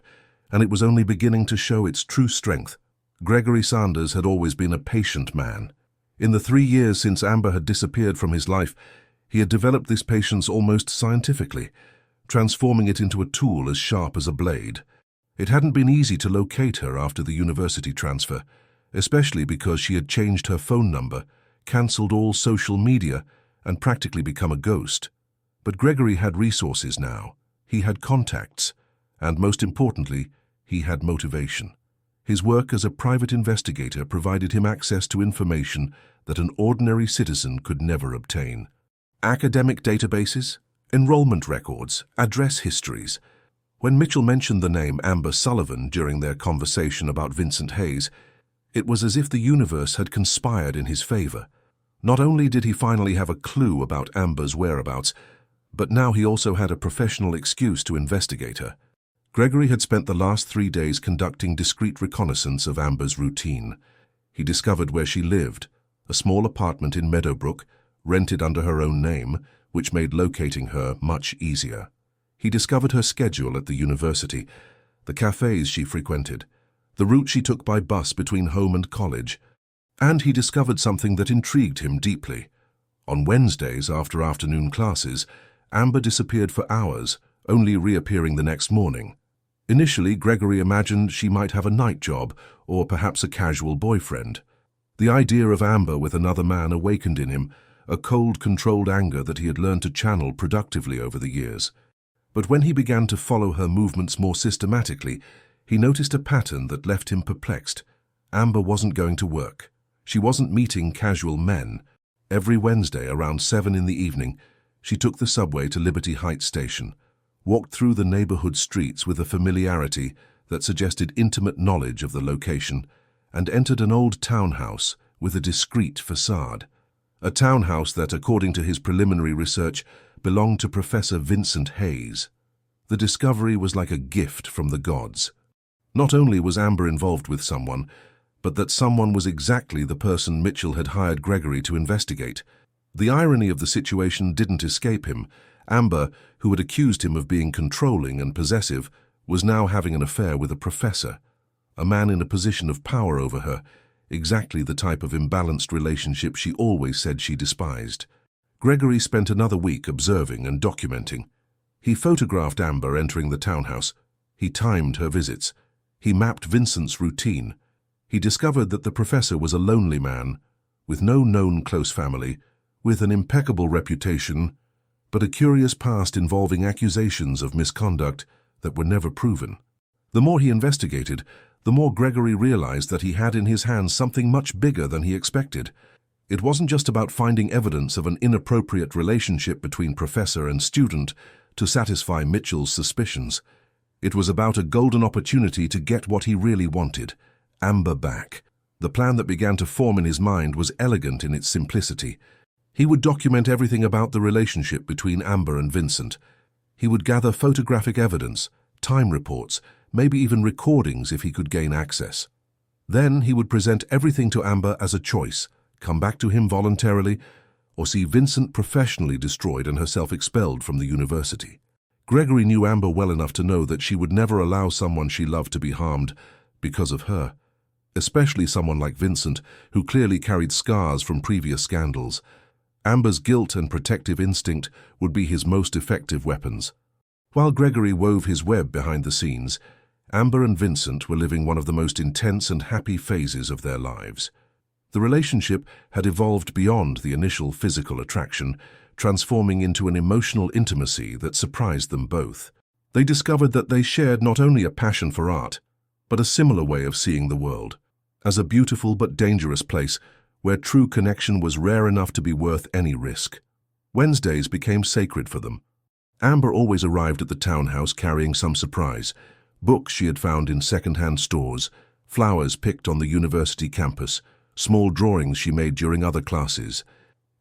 and it was only beginning to show its true strength. Gregory Sanders had always been a patient man. In the 3 years since Amber had disappeared from his life, he had developed this patience almost scientifically, transforming it into a tool as sharp as a blade. It hadn't been easy to locate her after the university transfer, especially because she had changed her phone number, cancelled all social media, and practically become a ghost. But Gregory had resources now. He had contacts, and most importantly, he had motivation. His work as a private investigator provided him access to information that an ordinary citizen could never obtain. Academic databases, enrollment records, address histories. When Mitchell mentioned the name Amber Sullivan during their conversation about Vincent Hayes, it was as if the universe had conspired in his favor. Not only did he finally have a clue about Amber's whereabouts, but now he also had a professional excuse to investigate her. Gregory had spent the last 3 days conducting discreet reconnaissance of Amber's routine. He discovered where she lived, a small apartment in Meadowbrook, rented under her own name, which made locating her much easier. He discovered her schedule at the university, the cafes she frequented, the route she took by bus between home and college, and he discovered something that intrigued him deeply. On Wednesdays after afternoon classes, Amber disappeared for hours, only reappearing the next morning. Initially, Gregory imagined she might have a night job or perhaps a casual boyfriend. The idea of Amber with another man awakened in him a cold, controlled anger that he had learned to channel productively over the years. But when he began to follow her movements more systematically, he noticed a pattern that left him perplexed. Amber wasn't going to work. She wasn't meeting casual men. Every Wednesday around 7 in the evening, she took the subway to Liberty Heights station, walked through the neighborhood streets with a familiarity that suggested intimate knowledge of the location, and entered an old townhouse with a discreet facade. A townhouse that, according to his preliminary research, belonged to Professor Vincent Hayes. The discovery was like a gift from the gods. Not only was Amber involved with someone, but that someone was exactly the person Mitchell had hired Gregory to investigate. The irony of the situation didn't escape him. Amber, who had accused him of being controlling and possessive, was now having an affair with a professor, a man in a position of power over her, exactly the type of imbalanced relationship she always said she despised. Gregory spent another week observing and documenting. He photographed Amber entering the townhouse. He timed her visits. He mapped Vincent's routine. He discovered that the professor was a lonely man, with no known close family, with an impeccable reputation, but a curious past involving accusations of misconduct that were never proven. The more he investigated, the more Gregory realized that he had in his hands something much bigger than he expected. It wasn't just about finding evidence of an inappropriate relationship between professor and student to satisfy Mitchell's suspicions. It was about a golden opportunity to get what he really wanted, Amber back. The plan that began to form in his mind was elegant in its simplicity. He would document everything about the relationship between Amber and Vincent. He would gather photographic evidence, time reports, maybe even recordings if he could gain access. Then he would present everything to Amber as a choice, come back to him voluntarily, or see Vincent professionally destroyed and herself expelled from the university. Gregory knew Amber well enough to know that she would never allow someone she loved to be harmed because of her, especially someone like Vincent, who clearly carried scars from previous scandals. Amber's guilt and protective instinct would be his most effective weapons. While Gregory wove his web behind the scenes, Amber and Vincent were living one of the most intense and happy phases of their lives. The relationship had evolved beyond the initial physical attraction, transforming into an emotional intimacy that surprised them both. They discovered that they shared not only a passion for art, but a similar way of seeing the world, as a beautiful but dangerous place where true connection was rare enough to be worth any risk. Wednesdays became sacred for them. Amber always arrived at the townhouse carrying some surprise: books she had found in second-hand stores, flowers picked on the university campus, small drawings she made during other classes.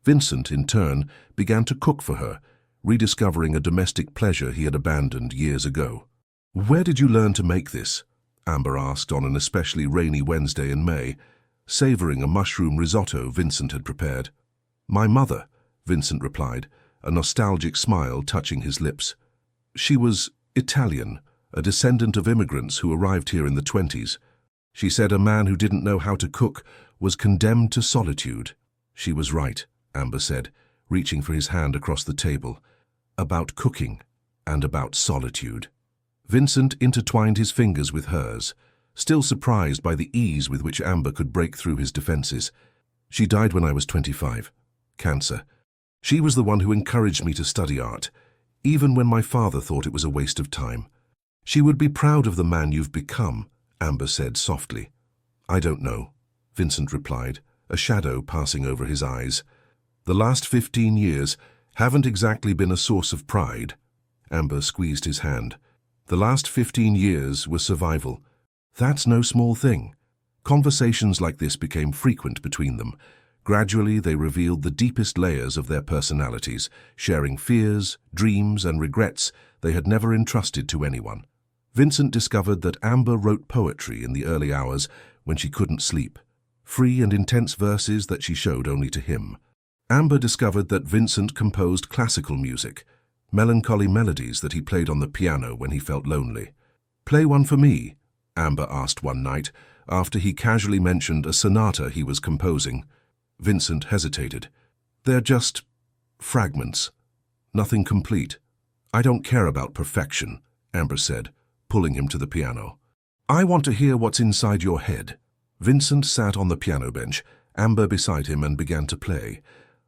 Vincent, in turn, began to cook for her, rediscovering a domestic pleasure he had abandoned years ago. "Where did you learn to make this?" Amber asked on an especially rainy Wednesday in May, savoring a mushroom risotto Vincent had prepared. "My mother," Vincent replied, a nostalgic smile touching his lips. "She was Italian, a descendant of immigrants who arrived here in the 20s. She said a man who didn't know how to cook was condemned to solitude." "She was right," Amber said, reaching for his hand across the table. "About cooking and about solitude." Vincent intertwined his fingers with hers, still surprised by the ease with which Amber could break through his defenses. "She died when I was 25. Cancer. She was the one who encouraged me to study art, even when my father thought it was a waste of time. She would be proud of the man you've become," Amber said softly. "I don't know," Vincent replied, a shadow passing over his eyes. "The last 15 years haven't exactly been a source of pride." Amber squeezed his hand. "The last 15 years were survival. That's no small thing." Conversations like this became frequent between them. Gradually, they revealed the deepest layers of their personalities, sharing fears, dreams, and regrets they had never entrusted to anyone. Vincent discovered that Amber wrote poetry in the early hours when she couldn't sleep, free and intense verses that she showed only to him. Amber discovered that Vincent composed classical music, melancholy melodies that he played on the piano when he felt lonely. "Play one for me," Amber asked one night, after he casually mentioned a sonata he was composing. Vincent hesitated. "They're just fragments. Nothing complete." "I don't care about perfection," Amber said, pulling him to the piano. "I want to hear what's inside your head." Vincent sat on the piano bench, Amber beside him, and began to play.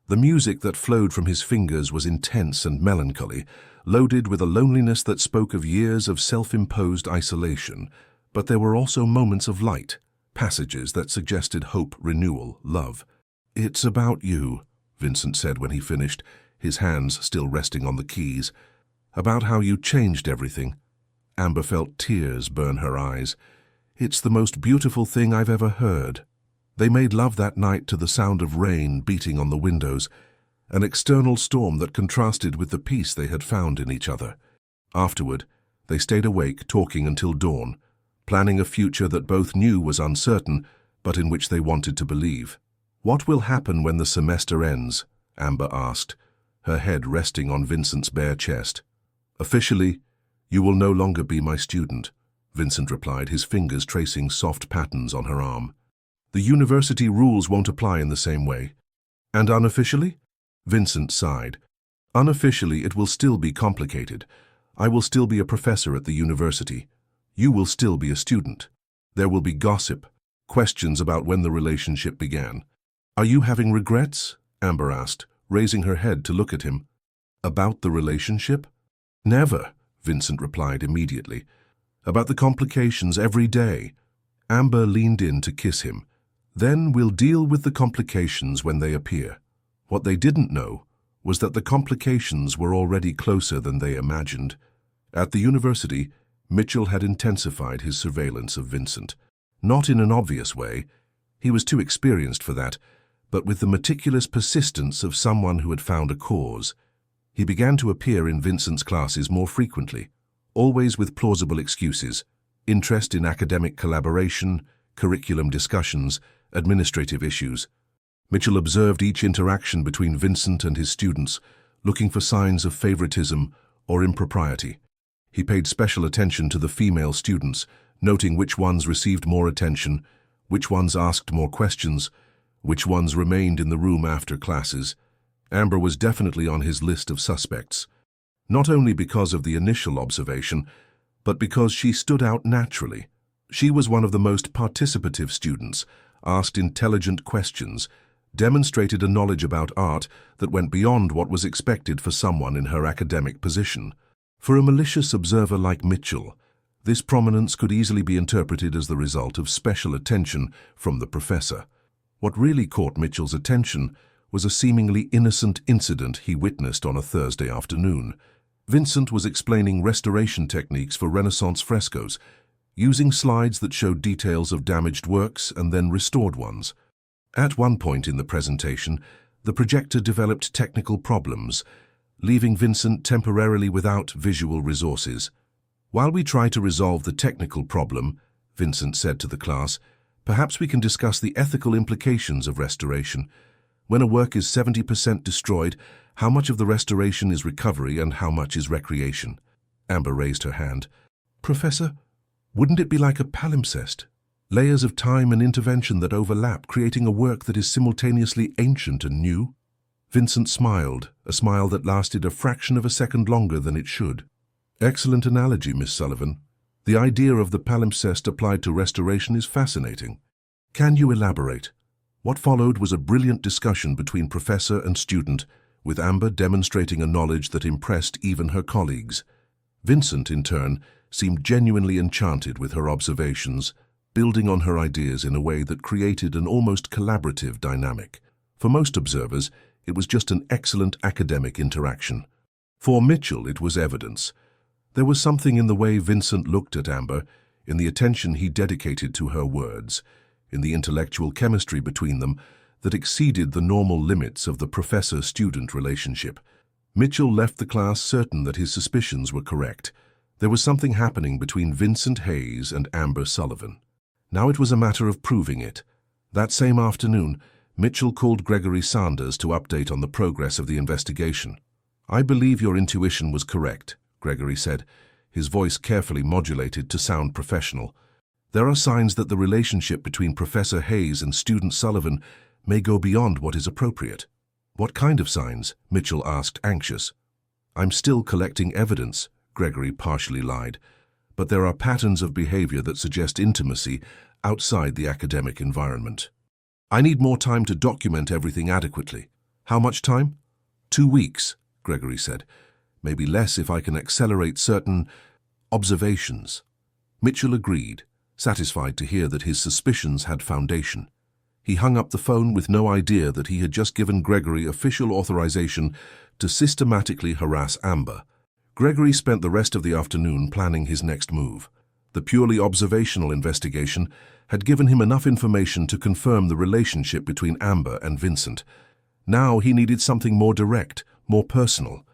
The music that flowed from his fingers was intense and melancholy, loaded with a loneliness that spoke of years of self-imposed isolation. But there were also moments of light, passages that suggested hope, renewal, love. "It's about you," Vincent said when he finished, his hands still resting on the keys. "About how you changed everything." Amber felt tears burn her eyes. "It's the most beautiful thing I've ever heard." They made love that night to the sound of rain beating on the windows, an external storm that contrasted with the peace they had found in each other. Afterward, they stayed awake talking until dawn, planning a future that both knew was uncertain, but in which they wanted to believe. "What will happen when the semester ends?" Amber asked, her head resting on Vincent's bare chest. "Officially, you will no longer be my student," Vincent replied, his fingers tracing soft patterns on her arm. "The university rules won't apply in the same way." "And unofficially?" Vincent sighed. "Unofficially, it will still be complicated. I will still be a professor at the university. You will still be a student. There will be gossip, questions about when the relationship began." "Are you having regrets?" Amber asked, raising her head to look at him. "About the relationship?" "Never," Vincent replied immediately. "About the complications every day." Amber leaned in to kiss him. "Then we'll deal with the complications when they appear." What they didn't know was that the complications were already closer than they imagined. At the university, Mitchell had intensified his surveillance of Vincent. Not in an obvious way, he was too experienced for that, but with the meticulous persistence of someone who had found a cause. He began to appear in Vincent's classes more frequently, always with plausible excuses: interest in academic collaboration, curriculum discussions, administrative issues. Mitchell observed each interaction between Vincent and his students, looking for signs of favoritism or impropriety. He paid special attention to the female students, noting which ones received more attention, which ones asked more questions, which ones remained in the room after classes. Amber was definitely on his list of suspects, not only because of the initial observation, but because she stood out naturally. She was one of the most participative students, asked intelligent questions, demonstrated a knowledge about art that went beyond what was expected for someone in her academic position. For a malicious observer like Mitchell, this prominence could easily be interpreted as the result of special attention from the professor. What really caught Mitchell's attention was a seemingly innocent incident he witnessed on a Thursday afternoon. Vincent was explaining restoration techniques for Renaissance frescoes, using slides that showed details of damaged works and then restored ones. At one point in the presentation, the projector developed technical problems, leaving Vincent temporarily without visual resources. "While we try to resolve the technical problem," Vincent said to the class, "perhaps we can discuss the ethical implications of restoration. When a work is 70% destroyed, how much of the restoration is recovery and how much is recreation?" Amber raised her hand. "Professor, wouldn't it be like a palimpsest? Layers of time and intervention that overlap, creating a work that is simultaneously ancient and new?" Vincent smiled, a smile that lasted a fraction of a second longer than it should. "Excellent analogy, Miss Sullivan. The idea of the palimpsest applied to restoration is fascinating. Can you elaborate?" What followed was a brilliant discussion between professor and student, with Amber demonstrating a knowledge that impressed even her colleagues. Vincent, in turn, seemed genuinely enchanted with her observations, building on her ideas in a way that created an almost collaborative dynamic. For most observers, it was just an excellent academic interaction. For Mitchell, it was evidence. There was something in the way Vincent looked at Amber, in the attention he dedicated to her words, in the intellectual chemistry between them that exceeded the normal limits of the professor-student relationship. Mitchell left the class certain that his suspicions were correct. There was something happening between Vincent Hayes and Amber Sullivan. Now it was a matter of proving it. That same afternoon, Mitchell called Gregory Sanders to update on the progress of the investigation. "I believe your intuition was correct," Gregory said, his voice carefully modulated to sound professional. "There are signs that the relationship between Professor Hayes and student Sullivan may go beyond what is appropriate." "What kind of signs?" Mitchell asked, anxious. "I'm still collecting evidence," Gregory partially lied, "but there are patterns of behavior that suggest intimacy outside the academic environment. I need more time to document everything adequately." "How much time?" 2 weeks, Gregory said. "Maybe less if I can accelerate certain observations." Mitchell agreed, satisfied to hear that his suspicions had foundation. He hung up the phone with no idea that he had just given Gregory official authorization to systematically harass Amber. Gregory spent the rest of the afternoon planning his next move. The purely observational investigation had given him enough information to confirm the relationship between Amber and Vincent. Now he needed something more direct, more personal.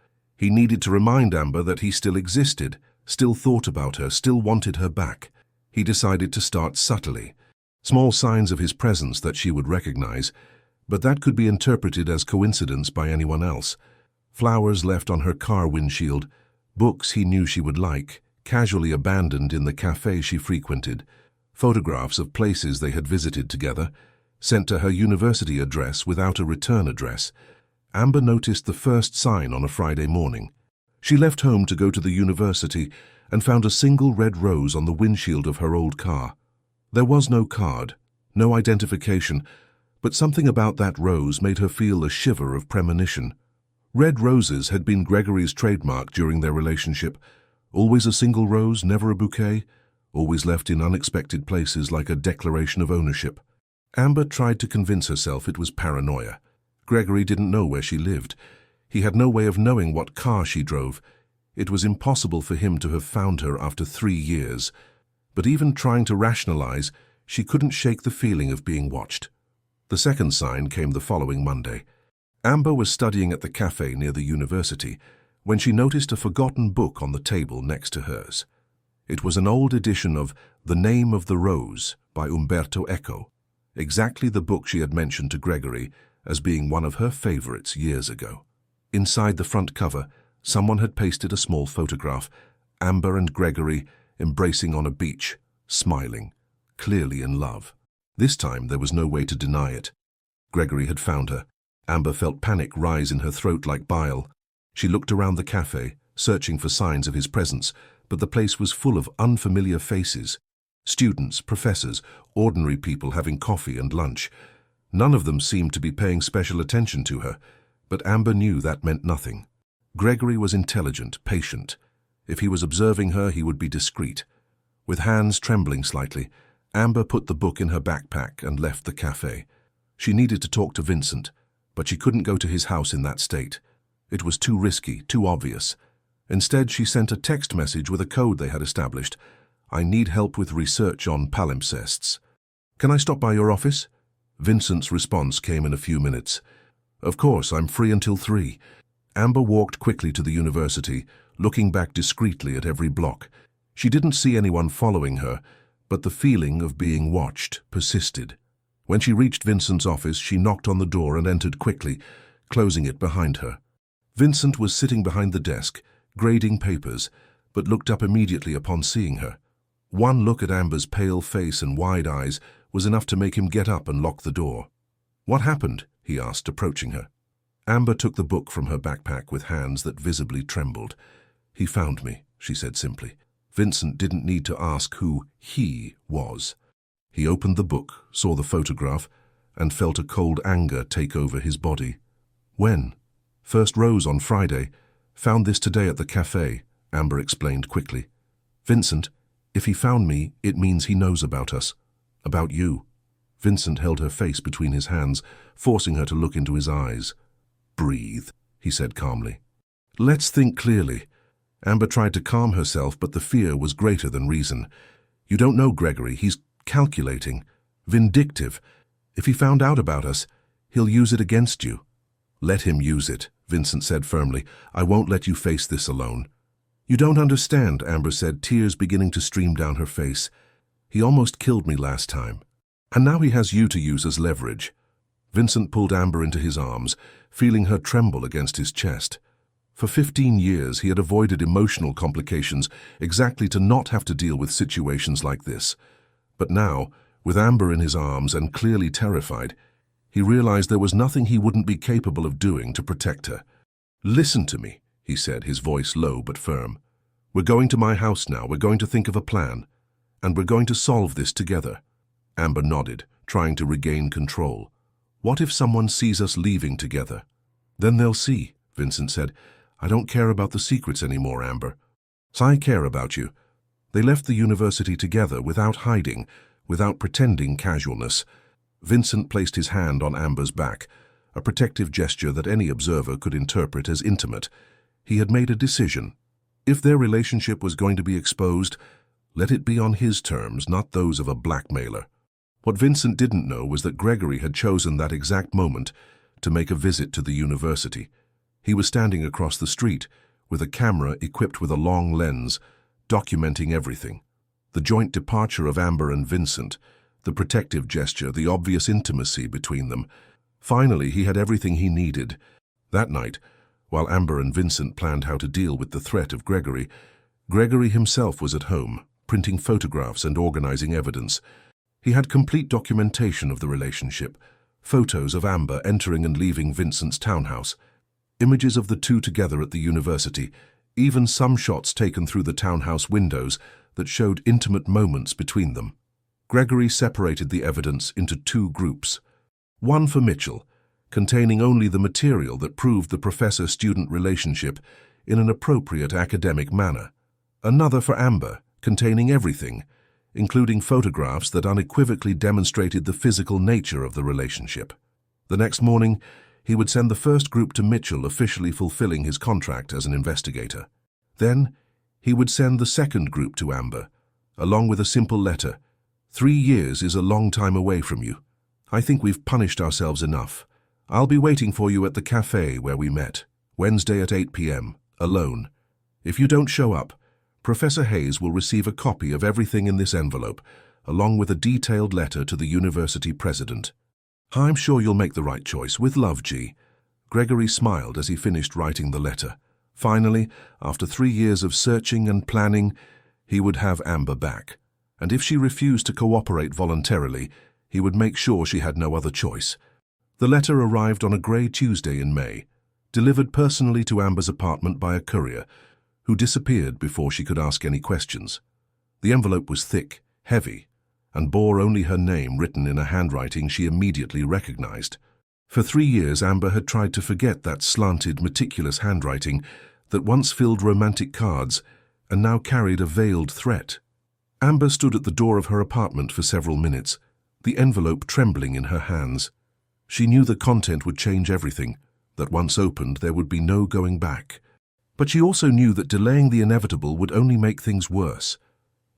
He needed to remind Amber that he still existed, still thought about her, still wanted her back. He decided to start subtly. Small signs of his presence that she would recognize, but that could be interpreted as coincidence by anyone else. Flowers left on her car windshield, books he knew she would like, casually abandoned in the cafe she frequented, photographs of places they had visited together, sent to her university address without a return address. Amber noticed the first sign on a Friday morning. She left home to go to the university and found a single red rose on the windshield of her old car. There was no card, no identification, but something about that rose made her feel a shiver of premonition. Red roses had been Gregory's trademark during their relationship. Always a single rose, never a bouquet, always left in unexpected places like a declaration of ownership. Amber tried to convince herself it was paranoia. Gregory didn't know where she lived. He had no way of knowing what car she drove. It was impossible for him to have found her after 3 years. But even trying to rationalize, she couldn't shake the feeling of being watched. The second sign came the following Monday. Amber was studying at the cafe near the university when she noticed a forgotten book on the table next to hers. It was an old edition of The Name of the Rose by Umberto Eco, exactly the book she had mentioned to Gregory as being one of her favorites years ago. Inside the front cover, someone had pasted a small photograph, Amber and Gregory embracing on a beach, smiling, clearly in love. This time there was no way to deny it. Gregory had found her. Amber felt panic rise in her throat like bile. She looked around the cafe, searching for signs of his presence, but the place was full of unfamiliar faces. Students, professors, ordinary people having coffee and lunch. None of them seemed to be paying special attention to her, but Amber knew that meant nothing. Gregory was intelligent, patient. If he was observing her, he would be discreet. With hands trembling slightly, Amber put the book in her backpack and left the cafe. She needed to talk to Vincent, but she couldn't go to his house in that state. It was too risky, too obvious. Instead, she sent a text message with a code they had established. "I need help with research on palimpsests. Can I stop by your office?" Vincent's response came in a few minutes. "Of course, I'm free until 3. Amber walked quickly to the university, looking back discreetly at every block. She didn't see anyone following her, but the feeling of being watched persisted. When she reached Vincent's office, she knocked on the door and entered quickly, closing it behind her. Vincent was sitting behind the desk, grading papers, but looked up immediately upon seeing her. One look at Amber's pale face and wide eyes was enough to make him get up and lock the door. "What happened?" he asked, approaching her. Amber took the book from her backpack with hands that visibly trembled. "He found me," she said simply. Vincent didn't need to ask who he was. He opened the book, saw the photograph, and felt a cold anger take over his body. "When?" "First rose on Friday. Found this today at the cafe," Amber explained quickly. "Vincent, if he found me, it means he knows about us. About you." Vincent held her face between his hands, forcing her to look into his eyes. "Breathe," he said calmly. "Let's think clearly." Amber tried to calm herself, but the fear was greater than reason. "You don't know Gregory. He's calculating, vindictive. If he found out about us, he'll use it against you." "Let him use it," Vincent said firmly. "I won't let you face this alone." "You don't understand," Amber said, tears beginning to stream down her face. "He almost killed me last time. And now he has you to use as leverage." Vincent pulled Amber into his arms, feeling her tremble against his chest. For 15 years he had avoided emotional complications exactly to not have to deal with situations like this. But now, with Amber in his arms and clearly terrified, he realized there was nothing he wouldn't be capable of doing to protect her. "Listen to me," he said, his voice low but firm. "We're going to my house now. We're going to think of a plan. And we're going to solve this together." Amber nodded, trying to regain control. "What if someone sees us leaving together?" "Then they'll see," Vincent said. "I don't care about the secrets anymore, Amber. So I care about you." They left the university together without hiding, without pretending casualness. Vincent placed his hand on Amber's back, a protective gesture that any observer could interpret as intimate. He had made a decision. If their relationship was going to be exposed, let it be on his terms, not those of a blackmailer. What Vincent didn't know was that Gregory had chosen that exact moment to make a visit to the university. He was standing across the street, with a camera equipped with a long lens, documenting everything. The joint departure of Amber and Vincent, the protective gesture, the obvious intimacy between them. Finally, he had everything he needed. That night, while Amber and Vincent planned how to deal with the threat of Gregory, Gregory himself was at home, printing photographs and organizing evidence. He had complete documentation of the relationship, photos of Amber entering and leaving Vincent's townhouse, images of the two together at the university, even some shots taken through the townhouse windows that showed intimate moments between them. Gregory separated the evidence into two groups. One for Mitchell, containing only the material that proved the professor-student relationship in an appropriate academic manner. Another for Amber, containing everything, including photographs that unequivocally demonstrated the physical nature of the relationship. The next morning, he would send the first group to Mitchell, officially fulfilling his contract as an investigator. Then, he would send the second group to Amber, along with a simple letter. 3 years is a long time away from you. I think we've punished ourselves enough. I'll be waiting for you at the cafe where we met, Wednesday at 8 p.m., alone. If you don't show up, Professor Hayes will receive a copy of everything in this envelope, along with a detailed letter to the university president. I'm sure you'll make the right choice. With love, G. Gregory smiled as he finished writing the letter. Finally, after 3 years of searching and planning, he would have Amber back. And if she refused to cooperate voluntarily, he would make sure she had no other choice. The letter arrived on a grey Tuesday in May, delivered personally to Amber's apartment by a courier, who disappeared before she could ask any questions. The envelope was thick, heavy, and bore only her name written in a handwriting she immediately recognized. For 3 years, Amber had tried to forget that slanted, meticulous handwriting that once filled romantic cards and now carried a veiled threat. Amber stood at the door of her apartment for several minutes, the envelope trembling in her hands. She knew the content would change everything, that once opened there would be no going back. But she also knew that delaying the inevitable would only make things worse.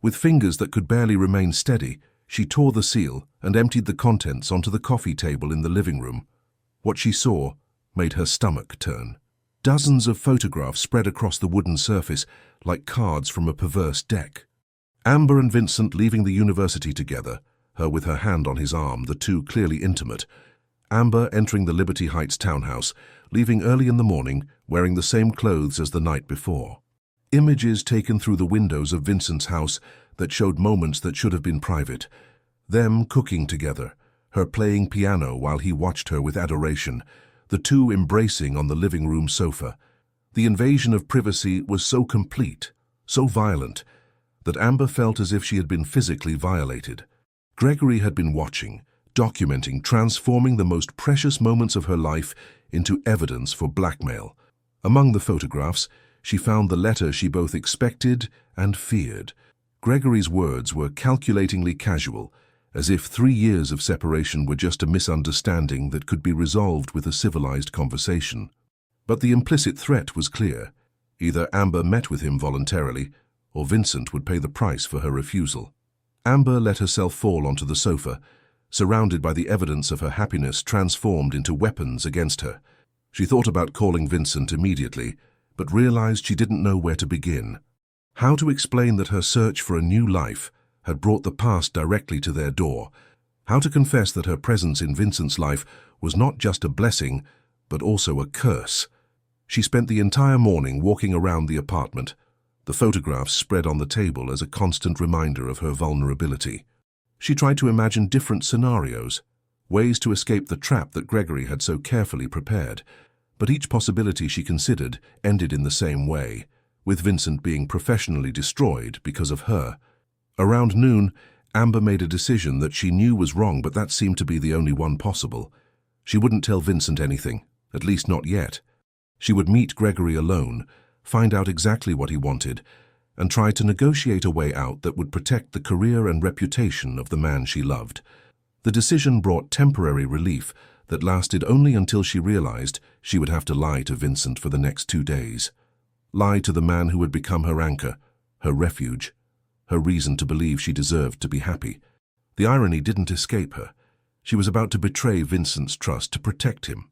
With fingers that could barely remain steady, she tore the seal and emptied the contents onto the coffee table in the living room. What she saw made her stomach turn. Dozens of photographs spread across the wooden surface like cards from a perverse deck. Amber and Vincent leaving the university together, her with her hand on his arm, the two clearly intimate. Amber entering the Liberty Heights townhouse, leaving early in the morning, wearing the same clothes as the night before. Images taken through the windows of Vincent's house that showed moments that should have been private. Them cooking together, her playing piano while he watched her with adoration, the two embracing on the living room sofa. The invasion of privacy was so complete, so violent, that Amber felt as if she had been physically violated. Gregory had been watching, documenting, transforming the most precious moments of her life into evidence for blackmail. Among the photographs, she found the letter she both expected and feared. Gregory's words were calculatingly casual, as if 3 years of separation were just a misunderstanding that could be resolved with a civilized conversation. But the implicit threat was clear. Either Amber met with him voluntarily, or Vincent would pay the price for her refusal. Amber let herself fall onto the sofa, surrounded by the evidence of her happiness transformed into weapons against her. She thought about calling Vincent immediately, but realized she didn't know where to begin. How to explain that her search for a new life had brought the past directly to their door. How to confess that her presence in Vincent's life was not just a blessing, but also a curse. She spent the entire morning walking around the apartment, the photographs spread on the table as a constant reminder of her vulnerability. She tried to imagine different scenarios, ways to escape the trap that Gregory had so carefully prepared, but each possibility she considered ended in the same way, with Vincent being professionally destroyed because of her. Around noon, Amber made a decision that she knew was wrong, but that seemed to be the only one possible. She wouldn't tell Vincent anything, at least not yet. She would meet Gregory alone, find out exactly what he wanted, and try to negotiate a way out that would protect the career and reputation of the man she loved. The decision brought temporary relief that lasted only until she realized she would have to lie to Vincent for the next 2 days. Lie to the man who had become her anchor, her refuge, her reason to believe she deserved to be happy. The irony didn't escape her. She was about to betray Vincent's trust to protect him.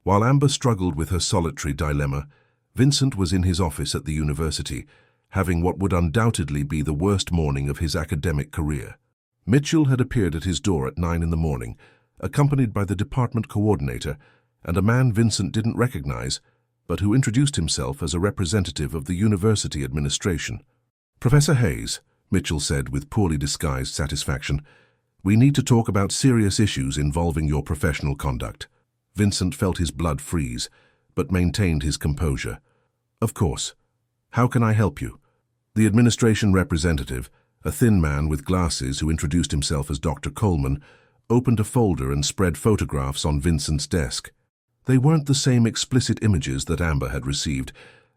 While Amber struggled with her solitary dilemma, Vincent was in his office at the university, having what would undoubtedly be the worst morning of his academic career. Mitchell had appeared at his door at 9 in the morning, accompanied by the department coordinator and a man Vincent didn't recognize, but who introduced himself as a representative of the university administration. "Professor Hayes," Mitchell said with poorly disguised satisfaction, "we need to talk about serious issues involving your professional conduct." Vincent felt his blood freeze, but maintained his composure. "Of course. How can I help you?" The administration representative, a thin man with glasses who introduced himself as Dr. Coleman, opened a folder and spread photographs on Vincent's desk. They weren't the same explicit images that Amber had received,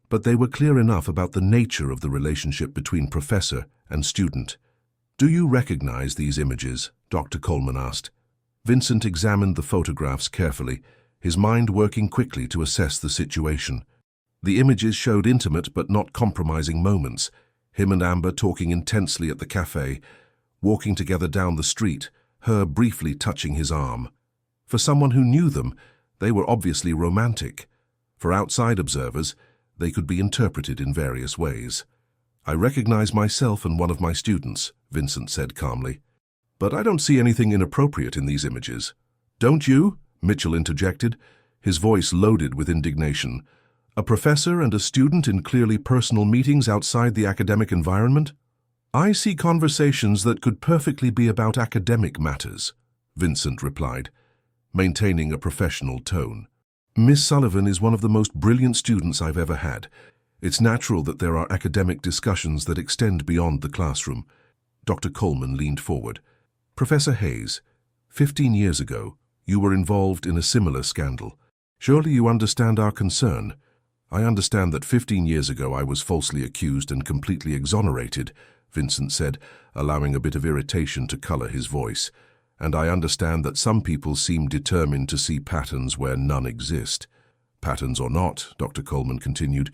but they were clear enough about the nature of the relationship between professor and student. "Do you recognize these images?" Dr. Coleman asked. Vincent examined the photographs carefully, his mind working quickly to assess the situation. The images showed intimate but not compromising moments, him and Amber talking intensely at the cafe, walking together down the street, her briefly touching his arm. For someone who knew them, they were obviously romantic. For outside observers, they could be interpreted in various ways. "I recognize myself and one of my students," Vincent said calmly. "But I don't see anything inappropriate in these images." "Don't you?" Mitchell interjected, his voice loaded with indignation. "A professor and a student in clearly personal meetings outside the academic environment? I see conversations that could perfectly be about academic matters," Vincent replied, maintaining a professional tone. "Miss Sullivan is one of the most brilliant students I've ever had. It's natural that there are academic discussions that extend beyond the classroom." Dr. Coleman leaned forward. "Professor Hayes, 15 years ago, you were involved in a similar scandal. Surely you understand our concern." "I understand that 15 years ago I was falsely accused and completely exonerated," Vincent said, allowing a bit of irritation to color his voice. "And I understand that some people seem determined to see patterns where none exist." "Patterns or not," Dr. Coleman continued,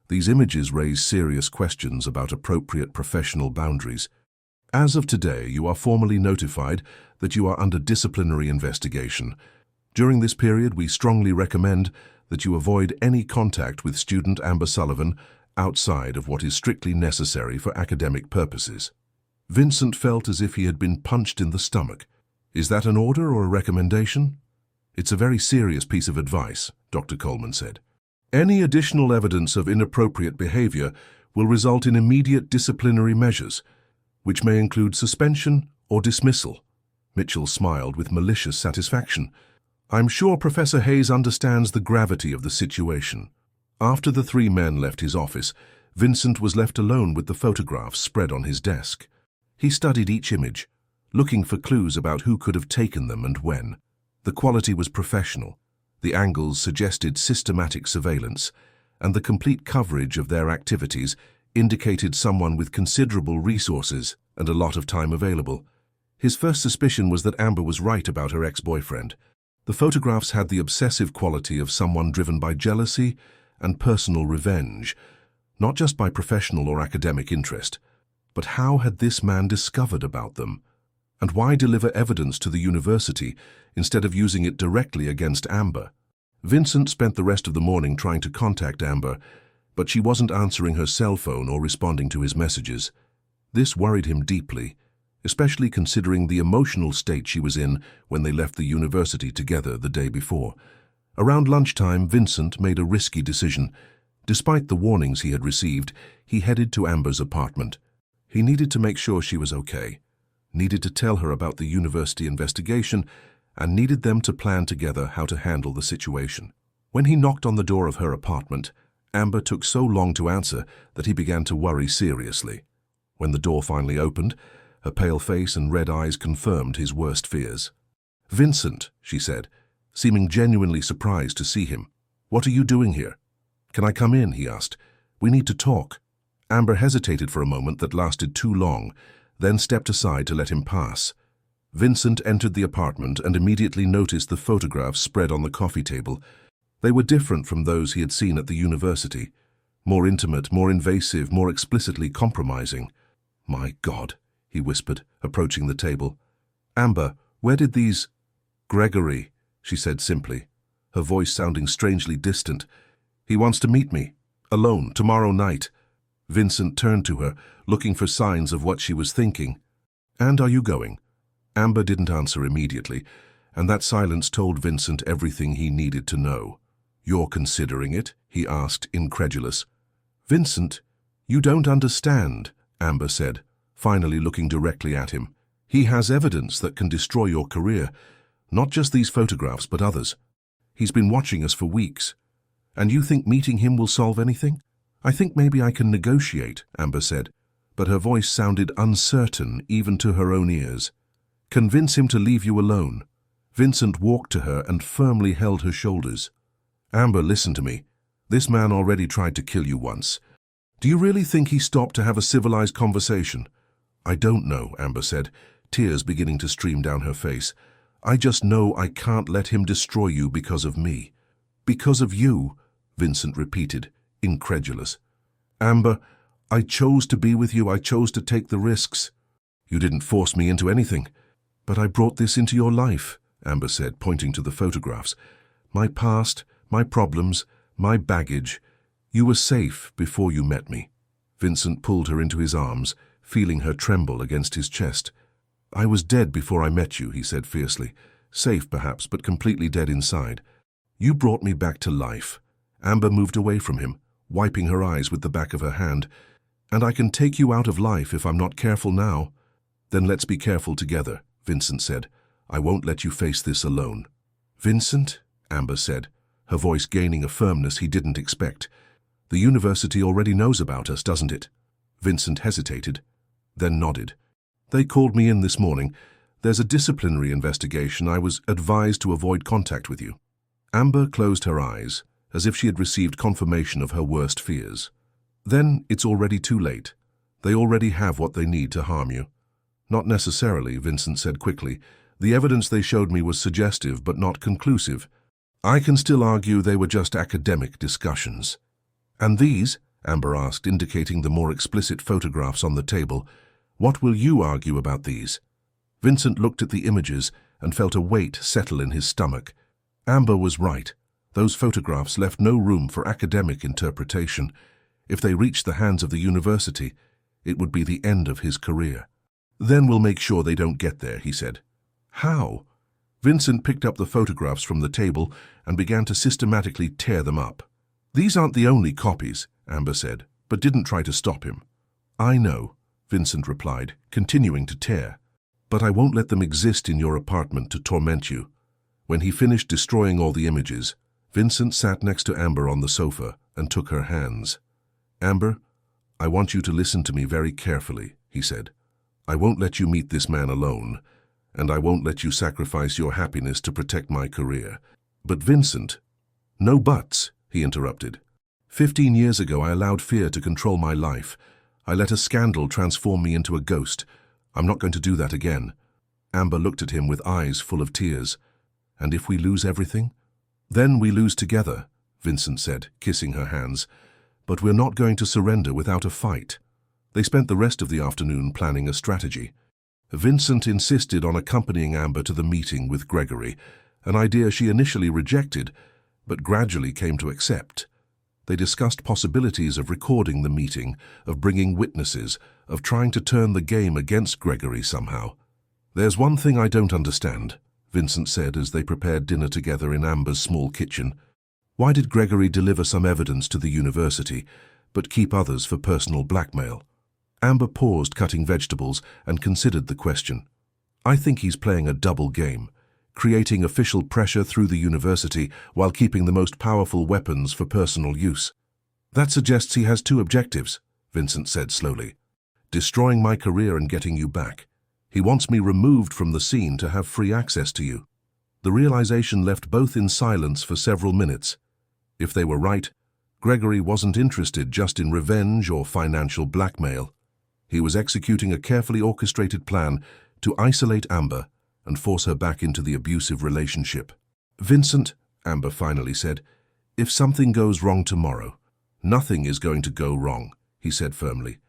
"these images raise serious questions about appropriate professional boundaries. As of today, you are formally notified that you are under disciplinary investigation. During this period, we strongly recommend that you avoid any contact with student Amber Sullivan outside of what is strictly necessary for academic purposes." Vincent felt as if he had been punched in the stomach. "Is that an order or a recommendation?" "It's a very serious piece of advice," Dr. Coleman said. "Any additional evidence of inappropriate behavior will result in immediate disciplinary measures, which may include suspension or dismissal." Mitchell smiled with malicious satisfaction. "I'm sure Professor Hayes understands the gravity of the situation." After the three men left his office, Vincent was left alone with the photographs spread on his desk. He studied each image, looking for clues about who could have taken them and when. The quality was professional. The angles suggested systematic surveillance, and the complete coverage of their activities indicated someone with considerable resources and a lot of time available. His first suspicion was that Amber was right about her ex-boyfriend. The photographs had the obsessive quality of someone driven by jealousy and personal revenge, not just by professional or academic interest. But how had this man discovered about them? And why deliver evidence to the university instead of using it directly against Amber? Vincent spent the rest of the morning trying to contact Amber, but she wasn't answering her cell phone or responding to his messages. This worried him deeply, especially considering the emotional state she was in when they left the university together the day before. Around lunchtime, Vincent made a risky decision. Despite the warnings he had received, he headed to Amber's apartment. He needed to make sure she was okay, needed to tell her about the university investigation, and needed them to plan together how to handle the situation. When he knocked on the door of her apartment, Amber took so long to answer that he began to worry seriously. When the door finally opened, her pale face and red eyes confirmed his worst fears. "Vincent," she said, seeming genuinely surprised to see him. "What are you doing here?" "Can I come in?" he asked. "We need to talk." Amber hesitated for a moment that lasted too long, then stepped aside to let him pass. Vincent entered the apartment and immediately noticed the photographs spread on the coffee table. They were different from those he had seen at the university. More intimate, more invasive, more explicitly compromising. "My God," he whispered, approaching the table. "Amber, where did these—" "Gregory," she said simply, her voice sounding strangely distant. "He wants to meet me." Alone, tomorrow night. Vincent turned to her, looking for signs of what she was thinking. And are you going? Amber didn't answer immediately, and that silence told Vincent everything he needed to know. You're considering it? He asked, incredulous. Vincent, you don't understand, Amber said, finally looking directly at him. He has evidence that can destroy your career, not just these photographs but others. He's been watching us for weeks. And you think meeting him will solve anything? I think maybe I can negotiate, Amber said, but her voice sounded uncertain even to her own ears. Convince him to leave you alone. Vincent walked to her and firmly held her shoulders. Amber, listen to me. This man already tried to kill you once. Do you really think he stopped to have a civilized conversation? I don't know, Amber said, tears beginning to stream down her face. I just know I can't let him destroy you because of me. Because of you, Vincent repeated, incredulous. Amber, I chose to be with you. I chose to take the risks. You didn't force me into anything. But I brought this into your life, Amber said, pointing to the photographs. My past, my problems, my baggage. You were safe before you met me. Vincent pulled her into his arms, feeling her tremble against his chest. I was dead before I met you, he said fiercely. Safe, perhaps, but completely dead inside. You brought me back to life. Amber moved away from him, wiping her eyes with the back of her hand. And I can take you out of life if I'm not careful now. Then let's be careful together, Vincent said. I won't let you face this alone. Vincent, Amber said, her voice gaining a firmness he didn't expect. The university already knows about us, doesn't it? Vincent hesitated, then nodded. They called me in this morning. There's a disciplinary investigation. I was advised to avoid contact with you. Amber closed her eyes, as if she had received confirmation of her worst fears. Then it's already too late. They already have what they need to harm you. Not necessarily, Vincent said quickly. The evidence they showed me was suggestive but not conclusive. I can still argue they were just academic discussions. And these? Amber asked, indicating the more explicit photographs on the table. What will you argue about these? Vincent looked at the images and felt a weight settle in his stomach. Amber was right. Those photographs left no room for academic interpretation. If they reached the hands of the university, it would be the end of his career. Then we'll make sure they don't get there, he said. How? Vincent picked up the photographs from the table and began to systematically tear them up. These aren't the only copies, Amber said, but didn't try to stop him. I know, Vincent replied, continuing to tear. But I won't let them exist in your apartment to torment you. When he finished destroying all the images, Vincent sat next to Amber on the sofa and took her hands. Amber, I want you to listen to me very carefully, he said. I won't let you meet this man alone, and I won't let you sacrifice your happiness to protect my career. But Vincent, no buts, he interrupted. 15 years ago I allowed fear to control my life. I let a scandal transform me into a ghost. I'm not going to do that again. Amber looked at him with eyes full of tears. And if we lose everything? Then we lose together, Vincent said, kissing her hands. But we're not going to surrender without a fight. They spent the rest of the afternoon planning a strategy. Vincent insisted on accompanying Amber to the meeting with Gregory, an idea she initially rejected, but gradually came to accept. They discussed possibilities of recording the meeting, of bringing witnesses, of trying to turn the game against Gregory somehow. There's one thing I don't understand, Vincent said as they prepared dinner together in Amber's small kitchen. Why did Gregory deliver some evidence to the university, but keep others for personal blackmail? Amber paused cutting vegetables and considered the question. I think he's playing a double game, creating official pressure through the university while keeping the most powerful weapons for personal use. That suggests he has two objectives, Vincent said slowly. Destroying my career and getting you back. He wants me removed from the scene to have free access to you. The realization left both in silence for several minutes. If they were right, Gregory wasn't interested just in revenge or financial blackmail. He was executing a carefully orchestrated plan to isolate Amber and force her back into the abusive relationship. Vincent, Amber finally said, if something goes wrong tomorrow, nothing is going to go wrong, he said firmly.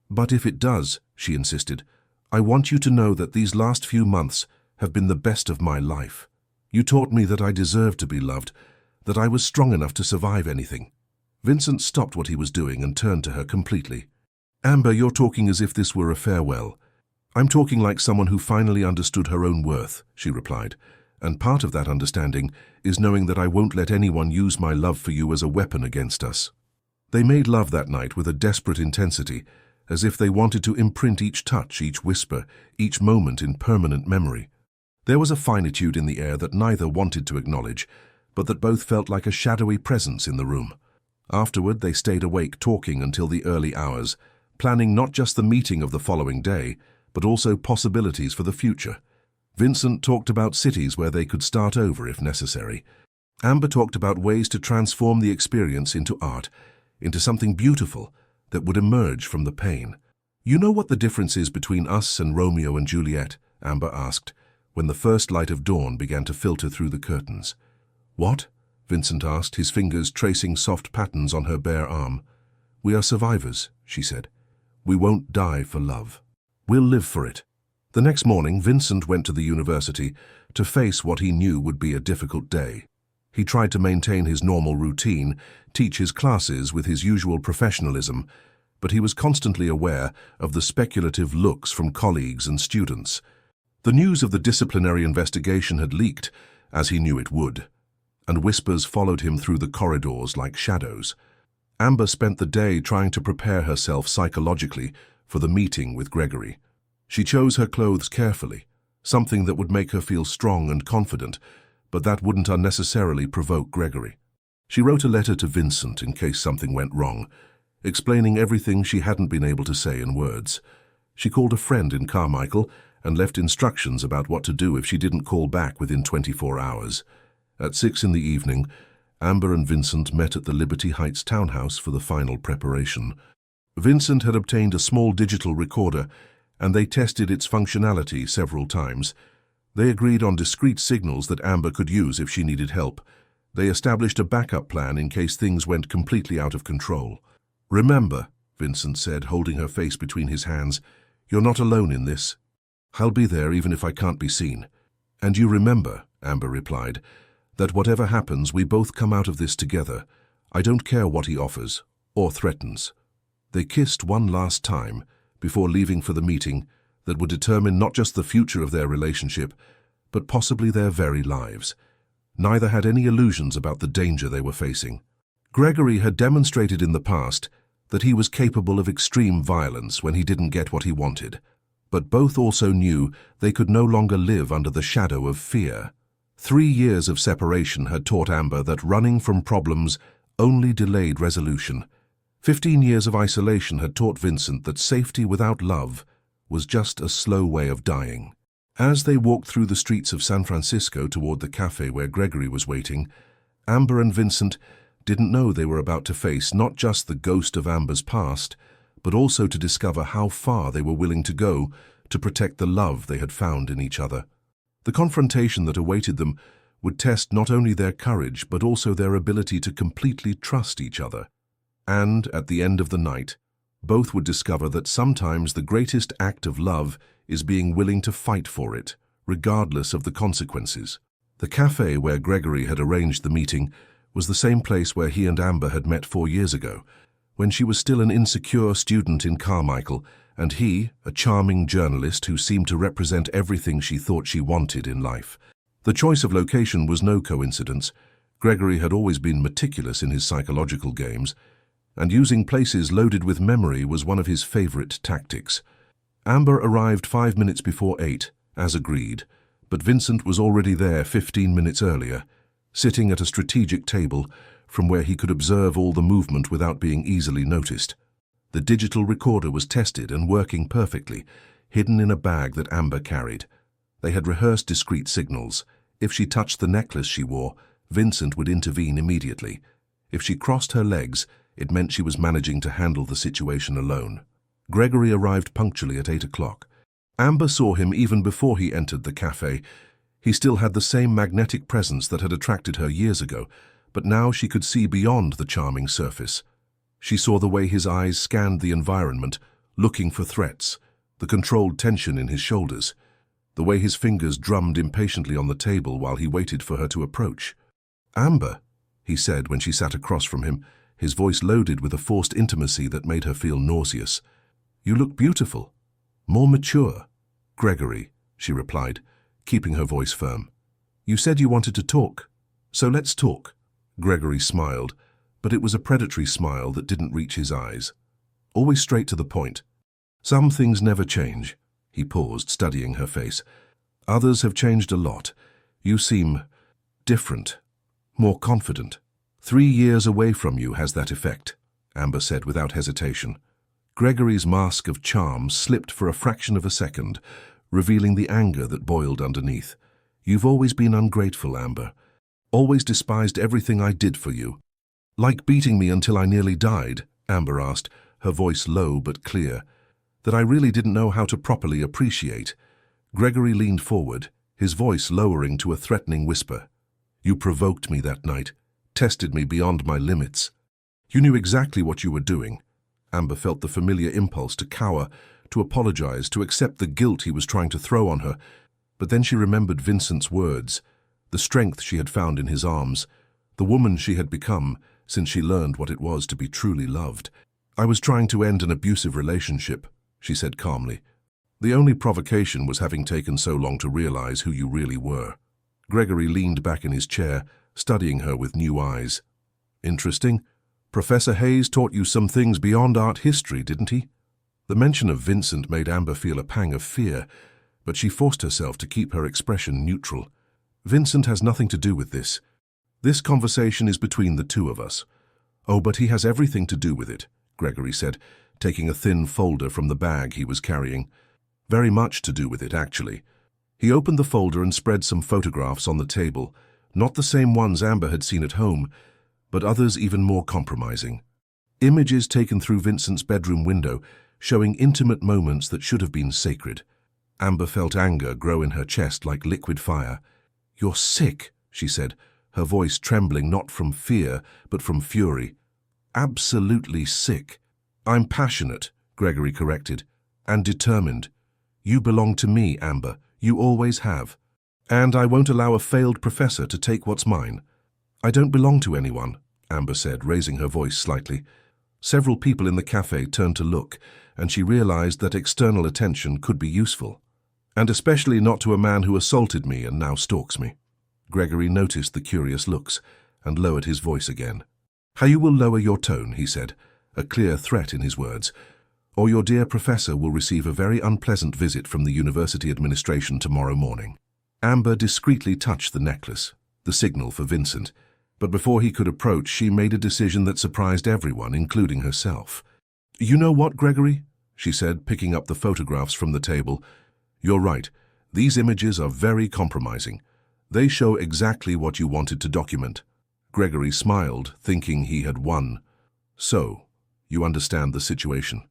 But if it does, she insisted, I want you to know that these last few months have been the best of my life. You taught me that I deserved to be loved, that I was strong enough to survive anything. Vincent stopped what he was doing and turned to her completely. Amber, you're talking as if this were a farewell. I'm talking like someone who finally understood her own worth, she replied. And part of that understanding is knowing that I won't let anyone use my love for you as a weapon against us. They made love that night with a desperate intensity, as if they wanted to imprint each touch, each whisper, each moment in permanent memory. There was a finitude in the air that neither wanted to acknowledge, but that both felt like a shadowy presence in the room. Afterward, they stayed awake talking until the early hours, planning not just the meeting of the following day, but also possibilities for the future. Vincent talked about cities where they could start over if necessary. Amber talked about ways to transform the experience into art, into something beautiful that would emerge from the pain. You know what the difference is between us and Romeo and Juliet? Amber asked, when the first light of dawn began to filter through the curtains. What? Vincent asked, his fingers tracing soft patterns on her bare arm. We are survivors, she said. We won't die for love. We'll live for it. The next morning, Vincent went to the university to face what he knew would be a difficult day. He tried to maintain his normal routine, teach his classes with his usual professionalism, but he was constantly aware of the speculative looks from colleagues and students. The news of the disciplinary investigation had leaked, as he knew it would, and whispers followed him through the corridors like shadows. Amber spent the day trying to prepare herself psychologically for the meeting with Gregory. She chose her clothes carefully, something that would make her feel strong and confident, but that wouldn't unnecessarily provoke Gregory. She wrote a letter to Vincent in case something went wrong, explaining everything she hadn't been able to say in words. She called a friend in Carmichael and left instructions about what to do if she didn't call back within 24 hours. At 6 in the evening, Amber and Vincent met at the Liberty Heights townhouse for the final preparation. Vincent had obtained a small digital recorder, and they tested its functionality several times. They agreed on discrete signals that Amber could use if she needed help. They established a backup plan in case things went completely out of control. Remember, Vincent said, holding her face between his hands, you're not alone in this. I'll be there even if I can't be seen. And you remember, Amber replied, that whatever happens, we both come out of this together. I don't care what he offers or threatens. They kissed one last time before leaving for the meeting that would determine not just the future of their relationship, but possibly their very lives. Neither had any illusions about the danger they were facing. Gregory had demonstrated in the past that he was capable of extreme violence when he didn't get what he wanted, but both also knew they could no longer live under the shadow of fear. 3 years of separation had taught Amber that running from problems only delayed resolution. 15 years of isolation had taught Vincent that safety without love was just a slow way of dying. As they walked through the streets of San Francisco toward the cafe where Gregory was waiting, Amber and Vincent didn't know they were about to face not just the ghost of Amber's past, but also to discover how far they were willing to go to protect the love they had found in each other. The confrontation that awaited them would test not only their courage but also their ability to completely trust each other. And, at the end of the night, both would discover that sometimes the greatest act of love is being willing to fight for it, regardless of the consequences. The cafe where Gregory had arranged the meeting was the same place where he and Amber had met 4 years ago, when she was still an insecure student in Carmichael, and he, a charming journalist who seemed to represent everything she thought she wanted in life. The choice of location was no coincidence. Gregory had always been meticulous in his psychological games, and using places loaded with memory was one of his favorite tactics. Amber arrived 5 minutes before 8, as agreed, but Vincent was already there 15 minutes earlier, sitting at a strategic table from where he could observe all the movement without being easily noticed. The digital recorder was tested and working perfectly, hidden in a bag that Amber carried. They had rehearsed discrete signals. If she touched the necklace she wore, Vincent would intervene immediately. If she crossed her legs, it meant she was managing to handle the situation alone. Gregory arrived punctually at 8 o'clock. Amber saw him even before he entered the cafe. He still had the same magnetic presence that had attracted her years ago, but now she could see beyond the charming surface. She saw the way his eyes scanned the environment, looking for threats, the controlled tension in his shoulders, the way his fingers drummed impatiently on the table while he waited for her to approach. "Amber," he said when she sat across from him, his voice loaded with a forced intimacy that made her feel nauseous. "You look beautiful. More mature." "Gregory," she replied, keeping her voice firm. "You said you wanted to talk, so let's talk." Gregory smiled, but it was a predatory smile that didn't reach his eyes. Always straight to the point. "Some things never change." He paused, studying her face. "Others have changed a lot. You seem different, more confident. 3 years away from you has that effect," Amber said without hesitation. Gregory's mask of charm slipped for a fraction of a second, revealing the anger that boiled underneath. "You've always been ungrateful, Amber. Always despised everything I did for you." "Like beating me until I nearly died?" Amber asked, her voice low but clear. "That I really didn't know how to properly appreciate." Gregory leaned forward, his voice lowering to a threatening whisper. "You provoked me that night, tested me beyond my limits. You knew exactly what you were doing." Amber felt the familiar impulse to cower, to apologize, to accept the guilt he was trying to throw on her. But then she remembered Vincent's words, the strength she had found in his arms, the woman she had become since she learned what it was to be truly loved. "I was trying to end an abusive relationship," she said calmly. "The only provocation was having taken so long to realize who you really were." Gregory leaned back in his chair, studying her with new eyes. "Interesting. Professor Hayes taught you some things beyond art history, didn't he?" The mention of Vincent made Amber feel a pang of fear, but she forced herself to keep her expression neutral. "Vincent has nothing to do with this. This conversation is between the two of us." "Oh, but he has everything to do with it," Gregory said, taking a thin folder from the bag he was carrying. "Very much to do with it, actually." He opened the folder and spread some photographs on the table, not the same ones Amber had seen at home, but others even more compromising. Images taken through Vincent's bedroom window, showing intimate moments that should have been sacred. Amber felt anger grow in her chest like liquid fire. "You're sick," she said, her voice trembling not from fear, but from fury. "Absolutely sick." "I'm passionate," Gregory corrected, "and determined. You belong to me, Amber. You always have. And I won't allow a failed professor to take what's mine." "I don't belong to anyone," Amber said, raising her voice slightly. Several people in the cafe turned to look, and she realized that external attention could be useful. "And especially not to a man who assaulted me and now stalks me." Gregory noticed the curious looks and lowered his voice again. "How you will lower your tone," he said, a clear threat in his words, "or your dear professor will receive a very unpleasant visit from the university administration tomorrow morning." Amber discreetly touched the necklace, the signal for Vincent, but before he could approach, she made a decision that surprised everyone, including herself. "You know what, Gregory?" she said, picking up the photographs from the table. "You're right. These images are very compromising. They show exactly what you wanted to document." Gregory smiled, thinking he had won. "So, you understand the situation."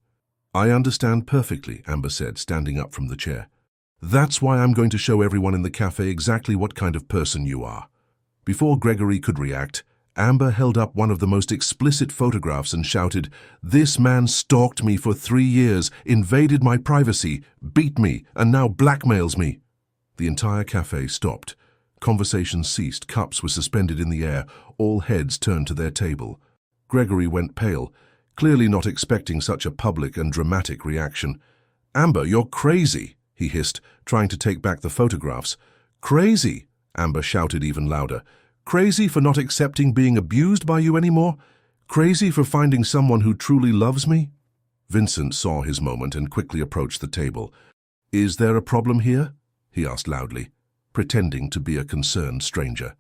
"I understand perfectly," Amber said, standing up from the chair. "That's why I'm going to show everyone in the cafe exactly what kind of person you are." Before Gregory could react, Amber held up one of the most explicit photographs and shouted, "This man stalked me for 3 years, invaded my privacy, beat me, and now blackmails me." The entire cafe stopped. Conversation ceased, cups were suspended in the air, all heads turned to their table. Gregory went pale, clearly not expecting such a public and dramatic reaction. "Amber, you're crazy," he hissed, trying to take back the photographs. "Crazy," Amber shouted even louder. "Crazy for not accepting being abused by you anymore? Crazy for finding someone who truly loves me?" Vincent saw his moment and quickly approached the table. "Is there a problem here?" he asked loudly, pretending to be a concerned stranger.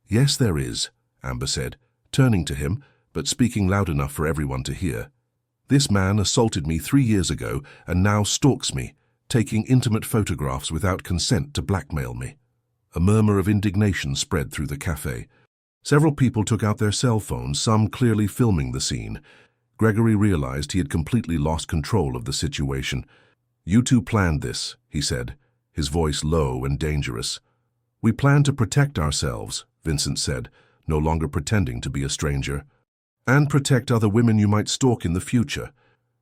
"Yes, there is," Amber said, turning to him, but speaking loud enough for everyone to hear. "This man assaulted me 3 years ago and now stalks me, taking intimate photographs without consent to blackmail me." A murmur of indignation spread through the cafe. Several people took out their cell phones, some clearly filming the scene. Gregory realized he had completely lost control of the situation. "You two planned this," he said, his voice low and dangerous. "We planned to protect ourselves," Vincent said, no longer pretending to be a stranger. "And protect other women you might stalk in the future."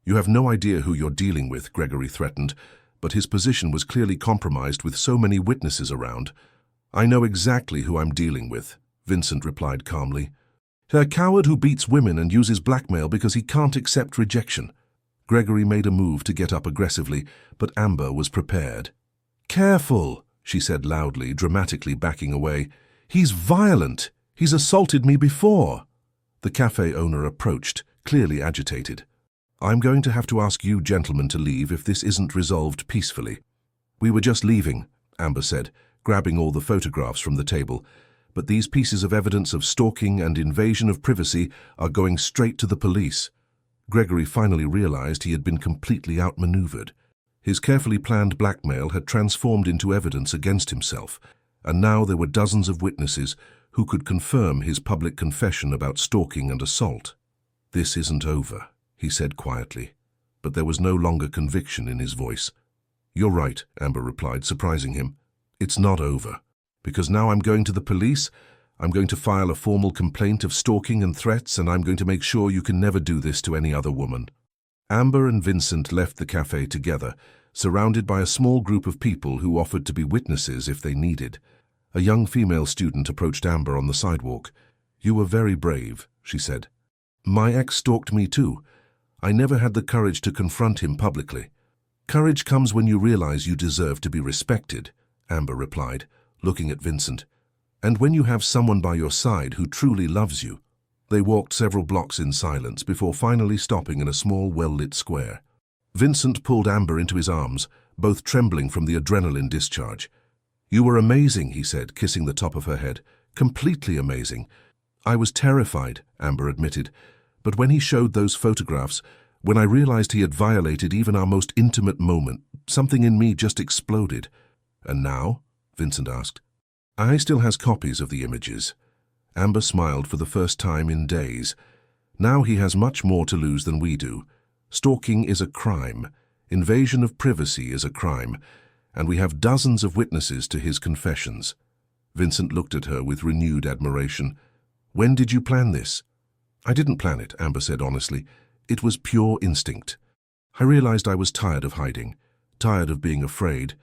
"You have no idea who you're dealing with," Gregory threatened, but his position was clearly compromised with so many witnesses around. "I know exactly who I'm dealing with," Vincent replied calmly. A coward who beats women and uses blackmail because he can't accept rejection. Gregory made a move to get up aggressively, but Amber was prepared. "Careful," she said loudly, dramatically backing away. "He's violent. He's assaulted me before." The cafe owner approached, clearly agitated. "I'm going to have to ask you gentlemen to leave if this isn't resolved peacefully." "We were just leaving," Amber said, grabbing all the photographs from the table. "But these pieces of evidence of stalking and invasion of privacy are going straight to the police." Gregory finally realized he had been completely outmaneuvered. His carefully planned blackmail had transformed into evidence against himself, and now there were dozens of witnesses who could confirm his public confession about stalking and assault. "This isn't over," he said quietly, but there was no longer conviction in his voice. "You're right," Amber replied, surprising him. "It's not over. Because now I'm going to the police, I'm going to file a formal complaint of stalking and threats, and I'm going to make sure you can never do this to any other woman." Amber and Vincent left the cafe together, surrounded by a small group of people who offered to be witnesses if they needed. A young female student approached Amber on the sidewalk. "You were very brave," she said. "My ex stalked me too. I never had the courage to confront him publicly." "Courage comes when you realize you deserve to be respected," Amber replied, looking at Vincent. "And when you have someone by your side who truly loves you." They walked several blocks in silence before finally stopping in a small, well-lit square. Vincent pulled Amber into his arms, both trembling from the adrenaline discharge. "You were amazing," he said, kissing the top of her head. "Completely amazing." "I was terrified," Amber admitted. "But when he showed those photographs, when I realized he had violated even our most intimate moment, something in me just exploded." "And now?" Vincent asked. "I still has copies of the images." Amber smiled for the first time in days. "Now he has much more to lose than we do. Stalking is a crime. Invasion of privacy is a crime. And we have dozens of witnesses to his confessions." Vincent looked at her with renewed admiration. "When did you plan this?" "I didn't plan it," Amber said honestly. "It was pure instinct. I realized I was tired of hiding, tired of being afraid,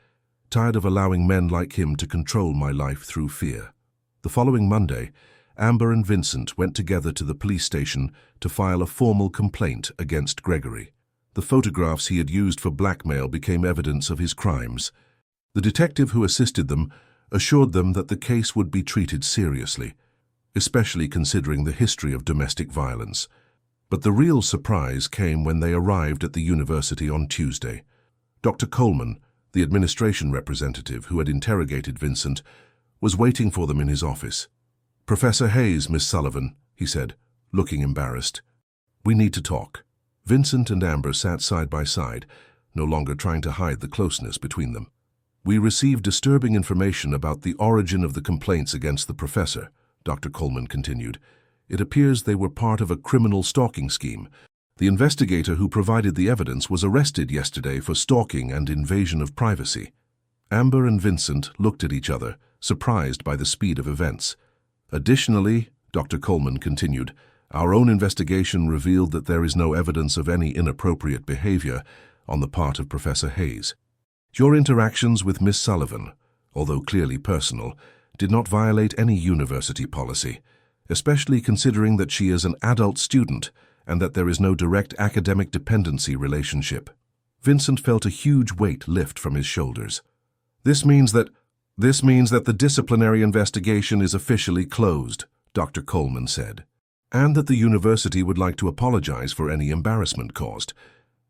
tired of allowing men like him to control my life through fear." The following Monday, Amber and Vincent went together to the police station to file a formal complaint against Gregory. The photographs he had used for blackmail became evidence of his crimes. The detective who assisted them assured them that the case would be treated seriously, especially considering the history of domestic violence. But the real surprise came when they arrived at the university on Tuesday. Dr. Coleman, the administration representative who had interrogated Vincent, was waiting for them in his office. "Professor Hayes, Miss Sullivan," he said, looking embarrassed. "We need to talk." Vincent and Amber sat side by side, no longer trying to hide the closeness between them. "We received disturbing information about the origin of the complaints against the professor," Dr. Coleman continued. "It appears they were part of a criminal stalking scheme. The investigator who provided the evidence was arrested yesterday for stalking and invasion of privacy." Amber and Vincent looked at each other, surprised by the speed of events. "Additionally," Dr. Coleman continued, "our own investigation revealed that there is no evidence of any inappropriate behavior on the part of Professor Hayes. Your interactions with Miss Sullivan, although clearly personal, did not violate any university policy, especially considering that she is an adult student and that there is no direct academic dependency relationship." Vincent felt a huge weight lift from his shoulders. This means that the disciplinary investigation is officially closed," Dr. Coleman said, "and that the university would like to apologize for any embarrassment caused."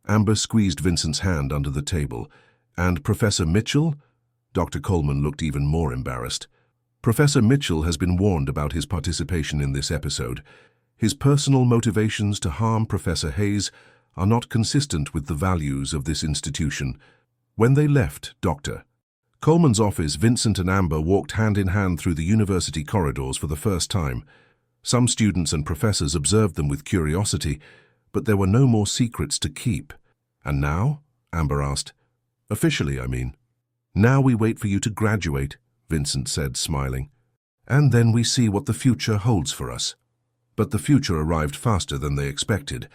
Amber squeezed Vincent's hand under the table. "And Professor Mitchell?" Dr. Coleman looked even more embarrassed. "Professor Mitchell has been warned about his participation in this episode. His personal motivations to harm Professor Hayes are not consistent with the values of this institution." When they left Dr. Coleman's office, Vincent and Amber walked hand in hand through the university corridors for the first time. Some students and professors observed them with curiosity, but there were no more secrets to keep. "And now?" Amber asked. "Officially, I mean." "Now we wait for you to graduate," Vincent said, smiling. "And then we see what the future holds for us." But the future arrived faster than they expected.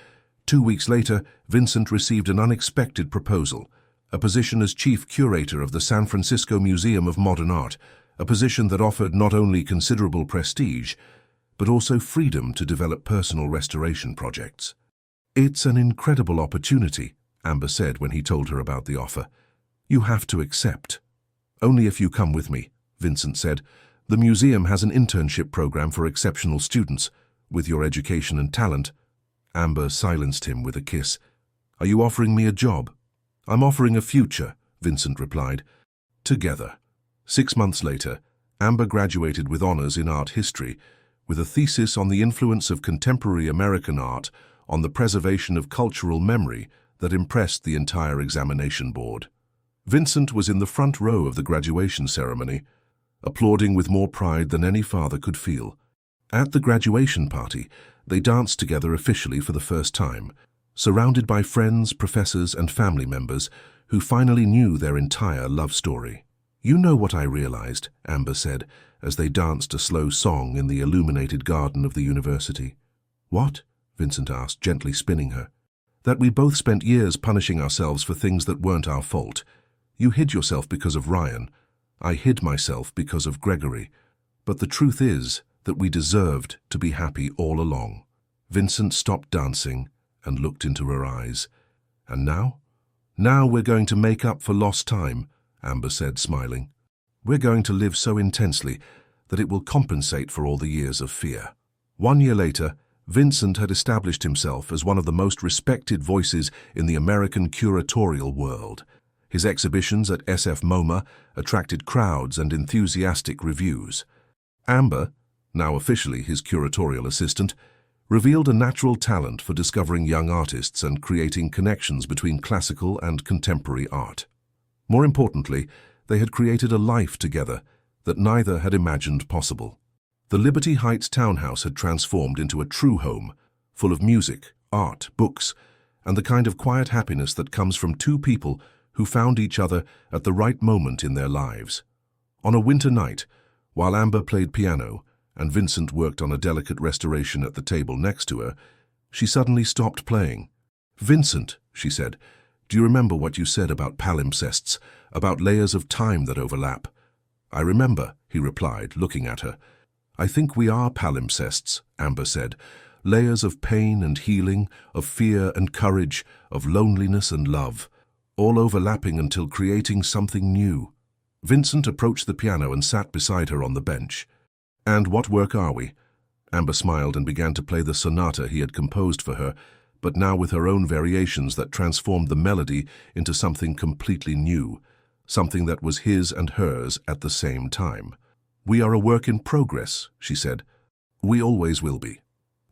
2 weeks later, Vincent received an unexpected proposal, a position as chief curator of the San Francisco Museum of Modern Art, a position that offered not only considerable prestige, but also freedom to develop personal restoration projects. "It's an incredible opportunity," Amber said when he told her about the offer. "You have to accept." "Only if you come with me," Vincent said. "The museum has an internship program for exceptional students. With your education and talent—" Amber silenced him with a kiss. "Are you offering me a job?" "I'm offering a future," Vincent replied. Together. 6 months later, Amber graduated with honors in art history, with a thesis on the influence of contemporary American art on the preservation of cultural memory that impressed the entire examination board. Vincent was in the front row of the graduation ceremony, applauding with more pride than any father could feel. At the graduation party, they danced together officially for the first time, surrounded by friends, professors, and family members who finally knew their entire love story. "You know what I realized," Amber said, as they danced a slow song in the illuminated garden of the university. "What?" Vincent asked, gently spinning her. "That we both spent years punishing ourselves for things that weren't our fault. You hid yourself because of Ryan. I hid myself because of Gregory. But the truth is that we deserved to be happy all along." Vincent stopped dancing and looked into her eyes. "And now? Now we're going to make up for lost time," Amber said, smiling. "We're going to live so intensely that it will compensate for all the years of fear." 1 year later, Vincent had established himself as one of the most respected voices in the American curatorial world. His exhibitions at SF MoMA attracted crowds and enthusiastic reviews. Amber, now officially his curatorial assistant, revealed a natural talent for discovering young artists and creating connections between classical and contemporary art. More importantly, they had created a life together that neither had imagined possible. The Liberty Heights townhouse had transformed into a true home, full of music, art, books, and the kind of quiet happiness that comes from two people who found each other at the right moment in their lives. On a winter night, while Amber played piano and Vincent worked on a delicate restoration at the table next to her, she suddenly stopped playing. "Vincent," she said, "do you remember what you said about palimpsests, about layers of time that overlap?" "I remember," he replied, looking at her. "I think we are palimpsests," Amber said, "layers of pain and healing, of fear and courage, of loneliness and love, all overlapping until creating something new." Vincent approached the piano and sat beside her on the bench. "And what work are we?" Amber smiled and began to play the sonata he had composed for her, but now with her own variations that transformed the melody into something completely new, something that was his and hers at the same time. "We are a work in progress," she said. "We always will be."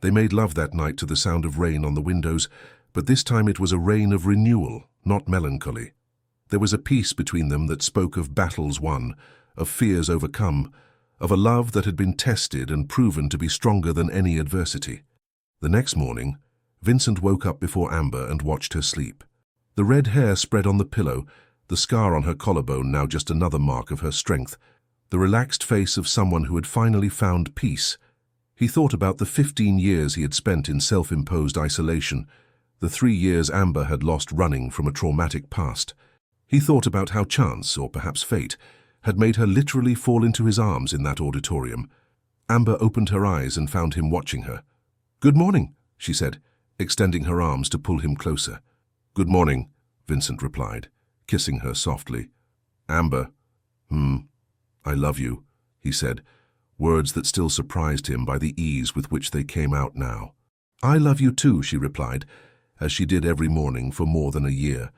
They made love that night to the sound of rain on the windows, but this time it was a rain of renewal, not melancholy. There was a peace between them that spoke of battles won, of fears overcome, of a love that had been tested and proven to be stronger than any adversity. The next morning, Vincent woke up before Amber and watched her sleep. The red hair spread on the pillow, the scar on her collarbone now just another mark of her strength, the relaxed face of someone who had finally found peace. He thought about the 15 years he had spent in self-imposed isolation, the 3 years Amber had lost running from a traumatic past. He thought about how chance, or perhaps fate, had made her literally fall into his arms in that auditorium. Amber opened her eyes and found him watching her. "Good morning," she said, extending her arms to pull him closer. "Good morning," Vincent replied, kissing her softly. "Amber, I love you," he said, words that still surprised him by the ease with which they came out now. "I love you too," she replied, as she did every morning for more than a year.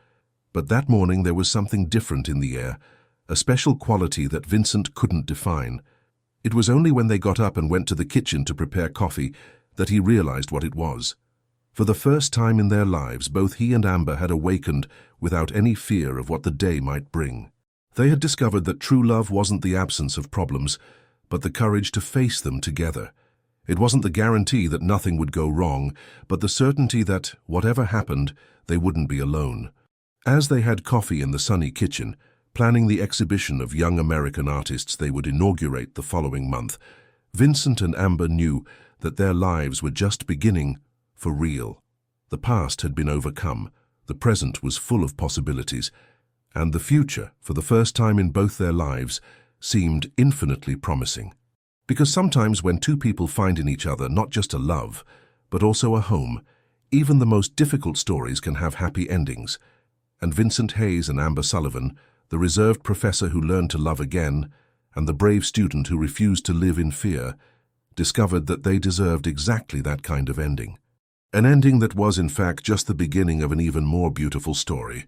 But that morning there was something different in the air, a special quality that Vincent couldn't define. It was only when they got up and went to the kitchen to prepare coffee that he realized what it was. For the first time in their lives, both he and Amber had awakened without any fear of what the day might bring. They had discovered that true love wasn't the absence of problems, but the courage to face them together. It wasn't the guarantee that nothing would go wrong, but the certainty that, whatever happened, they wouldn't be alone. As they had coffee in the sunny kitchen, planning the exhibition of young American artists they would inaugurate the following month, Vincent and Amber knew that their lives were just beginning for real. The past had been overcome, the present was full of possibilities, and the future, for the first time in both their lives, seemed infinitely promising. Because sometimes when two people find in each other not just a love, but also a home, even the most difficult stories can have happy endings. And Vincent Hayes and Amber Sullivan, the reserved professor who learned to love again, and the brave student who refused to live in fear, discovered that they deserved exactly that kind of ending. An ending that was, in fact, just the beginning of an even more beautiful story.